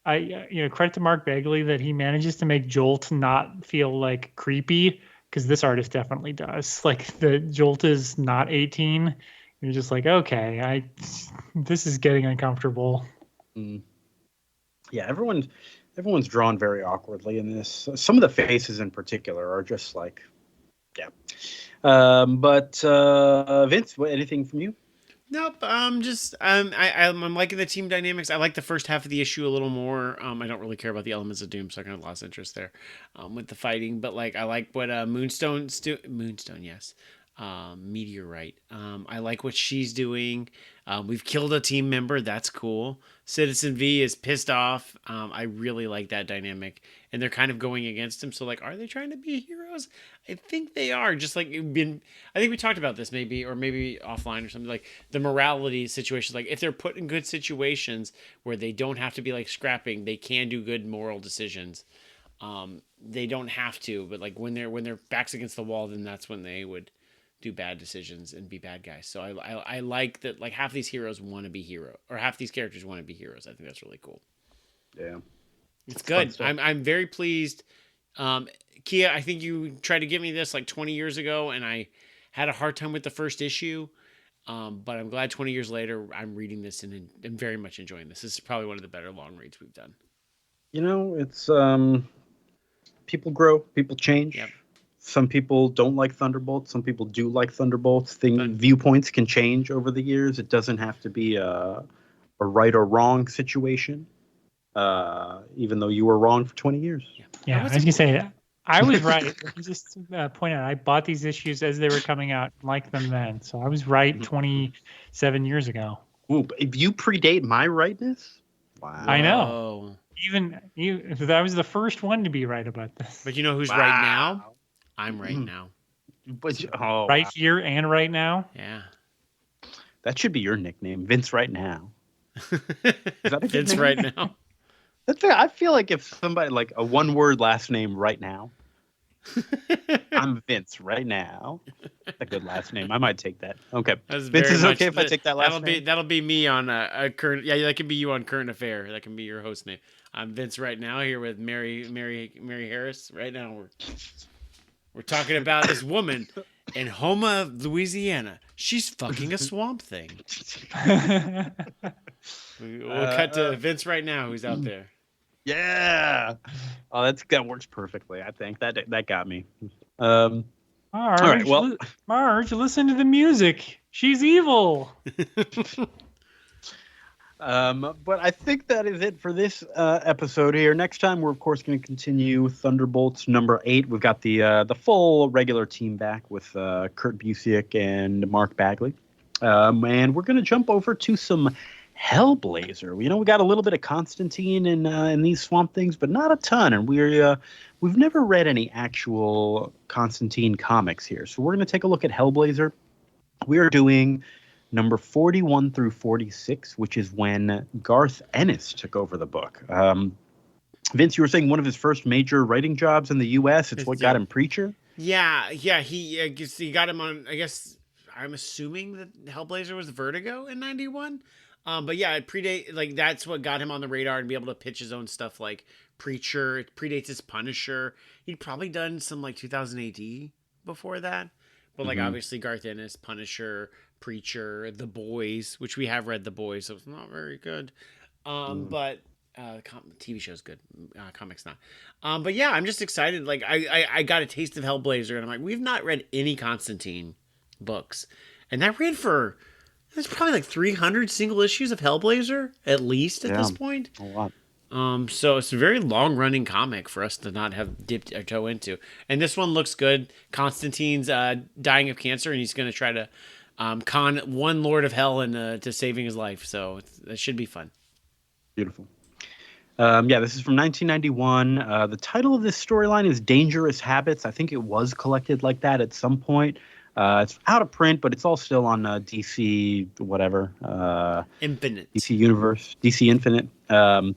credit to Mark Bagley that he manages to make Jolt not feel like creepy, because this artist definitely does. Like the Jolt is not 18. You're just like, okay, this is getting uncomfortable. Yeah, everyone's drawn very awkwardly in this. Some of the faces in particular are just like, yeah. But Vince, anything from you? Nope. I'm liking the team dynamics. I like the first half of the issue a little more. I don't really care about the elements of Doom, so I kind of lost interest there, with the fighting. But like, I like what Moonstone, yes. Meteorite. I like what she's doing. We've killed a team member. That's cool. Citizen V is pissed off. I really like that dynamic, and they're kind of going against him. So like, are they trying to be heroes? I think they are. Just like I think we talked about this maybe offline or something, like the morality situation. Like if they're put in good situations where they don't have to be like scrapping, they can do good moral decisions. They don't have to, but like when their backs against the wall, then that's when they would do bad decisions and be bad guys. So I like that, like half these heroes want to be hero, or half these characters want to be heroes. I think that's really cool. Yeah. It's good. I'm very pleased. Kia, I think you tried to get me this like 20 years ago, and I had a hard time with the first issue. But I'm glad 20 years later I'm reading this and I'm very much enjoying this. This is probably one of the better long reads we've done. It's people grow, people change. Yep. Some people don't like Thunderbolts. Some people do like Thunderbolts. Viewpoints can change over the years. It doesn't have to be a right or wrong situation, even though you were wrong for 20 years. Yeah, I was going to say, I was right. Let me just point out, I bought these issues as they were coming out and liked them then. So I was right 27 years ago. Ooh, if you predate my rightness? Wow. I know. Even I was the first one to be right about this. But you know who's right now? I'm right now. But right here and right now? Yeah. That should be your nickname, Vince Right Now. Is that Vince Right Now? I feel like if somebody, like a one-word last name, Right Now. I'm Vince Right Now. A good last name. I might take that. Okay. Vince, is it okay if I take that last name? That'll be me on a current. Yeah, that can be you on Current Affair. That can be your host name. I'm Vince Right Now, here with Mary Harris. Right now we're talking about this woman in Houma, Louisiana. She's fucking a swamp thing. We'll cut to Vince Right Now, who's out there. Yeah. Oh, that works perfectly. I think that got me. Marge, all right, well, Marge, listen to the music. She's evil. But I think that is it for this episode here. Next time, we're of course going to continue Thunderbolts number 8. We've got the full regular team back with Kurt Busiek and Mark Bagley, and we're going to jump over to some Hellblazer. We got a little bit of Constantine in these Swamp Things, but not a ton. And we've never read any actual Constantine comics here, so we're going to take a look at Hellblazer. We are doing number 41 through 46, which is when Garth Ennis took over the book. Vince, you were saying one of his first major writing jobs in the U.S. It's what got him Preacher? Yeah. He got him on, I guess, I'm assuming that Hellblazer was Vertigo in 91. But yeah, it predates, like, that's what got him on the radar and be able to pitch his own stuff like Preacher. It predates his Punisher. He'd probably done some like 2000 AD before that. But like obviously Garth Ennis, Punisher, Preacher, The Boys, which we have read The Boys, so it's not very good. But TV show's good. Comics not. But yeah, I'm just excited. Like I got a taste of Hellblazer, and I'm like, we've not read any Constantine books, and that ran for there's probably like 300 single issues of Hellblazer at least at this point. A lot. So it's a very long running comic for us to not have dipped our toe into. And this one looks good. Constantine's dying of cancer, and he's going to try to con one Lord of Hell into saving his life. So that should be fun. Beautiful. Yeah, this is from 1991. The title of this storyline is Dangerous Habits. I think it was collected like that at some point. It's out of print, but it's all still on DC, whatever. Infinite. DC Universe, DC Infinite. So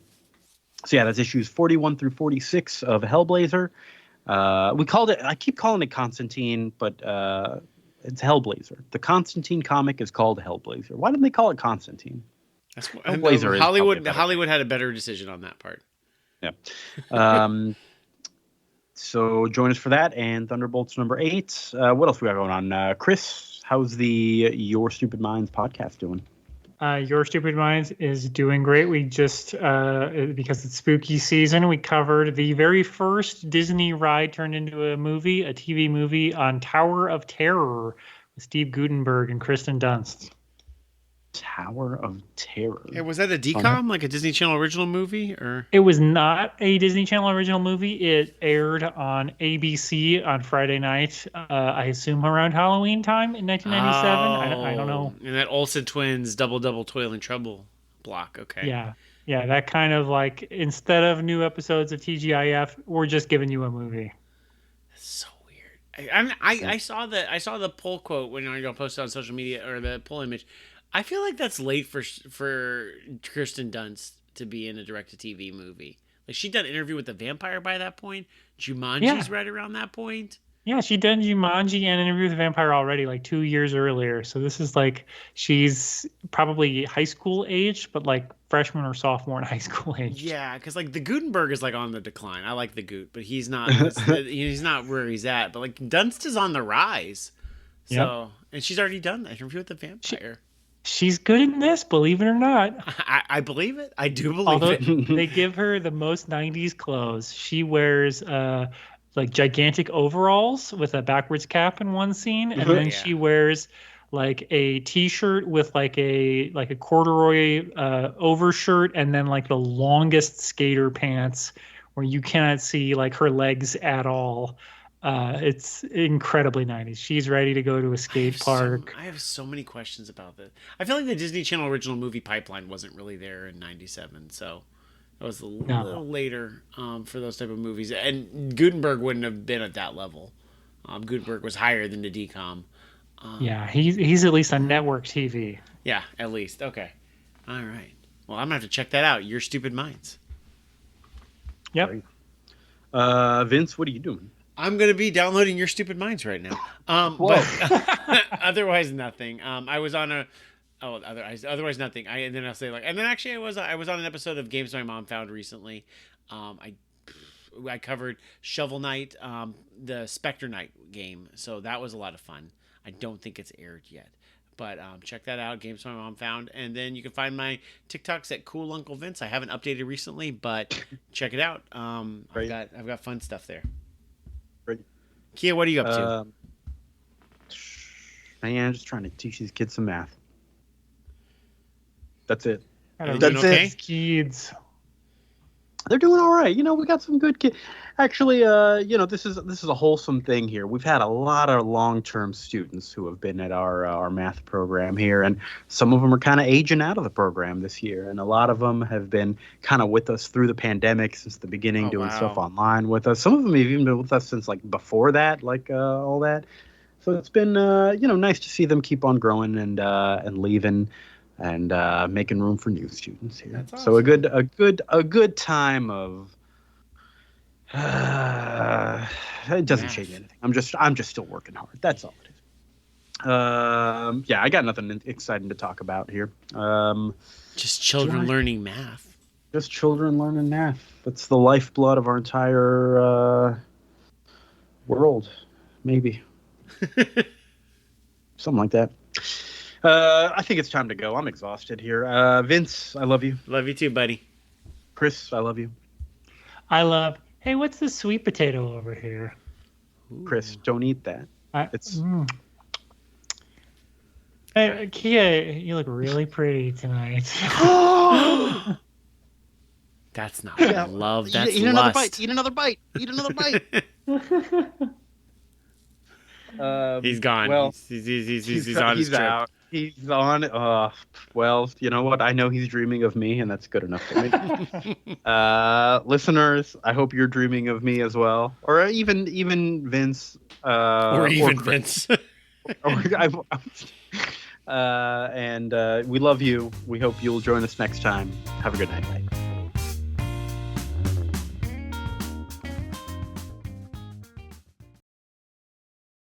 yeah, that's issues 41 through 46 of Hellblazer. I keep calling it Constantine, but it's Hellblazer. The Constantine comic is called Hellblazer. Why didn't they call it Constantine? Hellblazer. Hollywood had a better decision on that part. Yeah. So join us for that and Thunderbolts number 8. What else we got going on? Chris, how's the Your Stupid Minds podcast doing? Your Stupid Minds is doing great. We just, because it's spooky season, we covered the very first Disney ride turned into a movie, a TV movie on Tower of Terror with Steve Guttenberg and Kristen Dunst. Tower of Terror. Yeah, was that a DCOM, like a Disney Channel original movie, or? It was not a Disney Channel original movie. It aired on ABC on Friday night. I assume around Halloween time in 1997. I don't know. And that Olsen twins double toil and trouble block. Okay. Yeah. That kind of like instead of new episodes of TGIF, we're just giving you a movie. That's so weird. I saw the poll quote when I posted on social media, or the poll image. I feel like that's late for Kristen Dunst to be in a direct-to-TV movie. Like, she'd done Interview with the Vampire by that point. Jumanji's right around that point. Yeah, she'd done Jumanji and Interview with the Vampire already, like 2 years earlier. So this is like, she's probably high school age, but like freshman or sophomore in high school age. Yeah, because like the Gutenberg is like on the decline. I like the Goot, but he's not he's not where he's at. But like Dunst is on the rise. So, and she's already done that Interview with the Vampire. She's good in this, believe it or not. I believe it. I do believe Although it. They give her the most 90s clothes. She wears like gigantic overalls with a backwards cap in one scene, and then she wears like a t-shirt with like a corduroy overshirt, and then like the longest skater pants where you cannot see like her legs at all. It's incredibly 90s. She's ready to go to a skate park. I have so many questions about this. I feel like the Disney Channel original movie pipeline wasn't really there in 97, so it was a little later for those type of movies. And Gutenberg wouldn't have been at that level. Gutenberg was higher than the DCOM. Yeah, he's at least on network TV. Yeah, at least. Okay. All right. Well, I'm going to have to check that out. Your Stupid Minds. Yep. Vince, what are you doing? I'm going to be downloading Your Stupid Minds right now. But otherwise nothing. I was on otherwise nothing. And then I'll say and then actually I was on an episode of Games My Mom Found recently. I covered Shovel Knight, the Spectre Knight game. So that was a lot of fun. I don't think it's aired yet. But check that out, Games My Mom Found. And then you can find my TikToks at Cool Uncle Vince. I haven't updated recently, but check it out. I've got fun stuff there. Kia, what are you up to? Man, I'm just trying to teach these kids some math. That's it. That's it. Kids. They're doing all right. We got some good kids. Actually, this is a wholesome thing here. We've had a lot of long-term students who have been at our math program here, and some of them are kind of aging out of the program this year, and a lot of them have been kind of with us through the pandemic since the beginning, doing stuff online with us. Some of them have even been with us since like before that, all that. So it's been nice to see them keep on growing and leaving. And making room for new students here. That's awesome. So a good time of. It doesn't change anything. I'm just still working hard. That's all it is. I got nothing exciting to talk about here. Just children learning math. Just children learning math. That's the lifeblood of our entire world, maybe. Something like that. I think it's time to go. I'm exhausted here. Vince, I love you. Love you too, buddy. Chris, I love you. Hey, what's this sweet potato over here? Chris, don't eat that. Hey, Kia, you look really pretty tonight. That's not love. That's eat another bite. Eat another bite. He's gone. Well, he's on his trip. Out. He's on. Well, you know what? I know he's dreaming of me, and that's good enough for me. Listeners, I hope you're dreaming of me as well, or even Vince, or even Vince. And we love you. We hope you'll join us next time. Have a good night.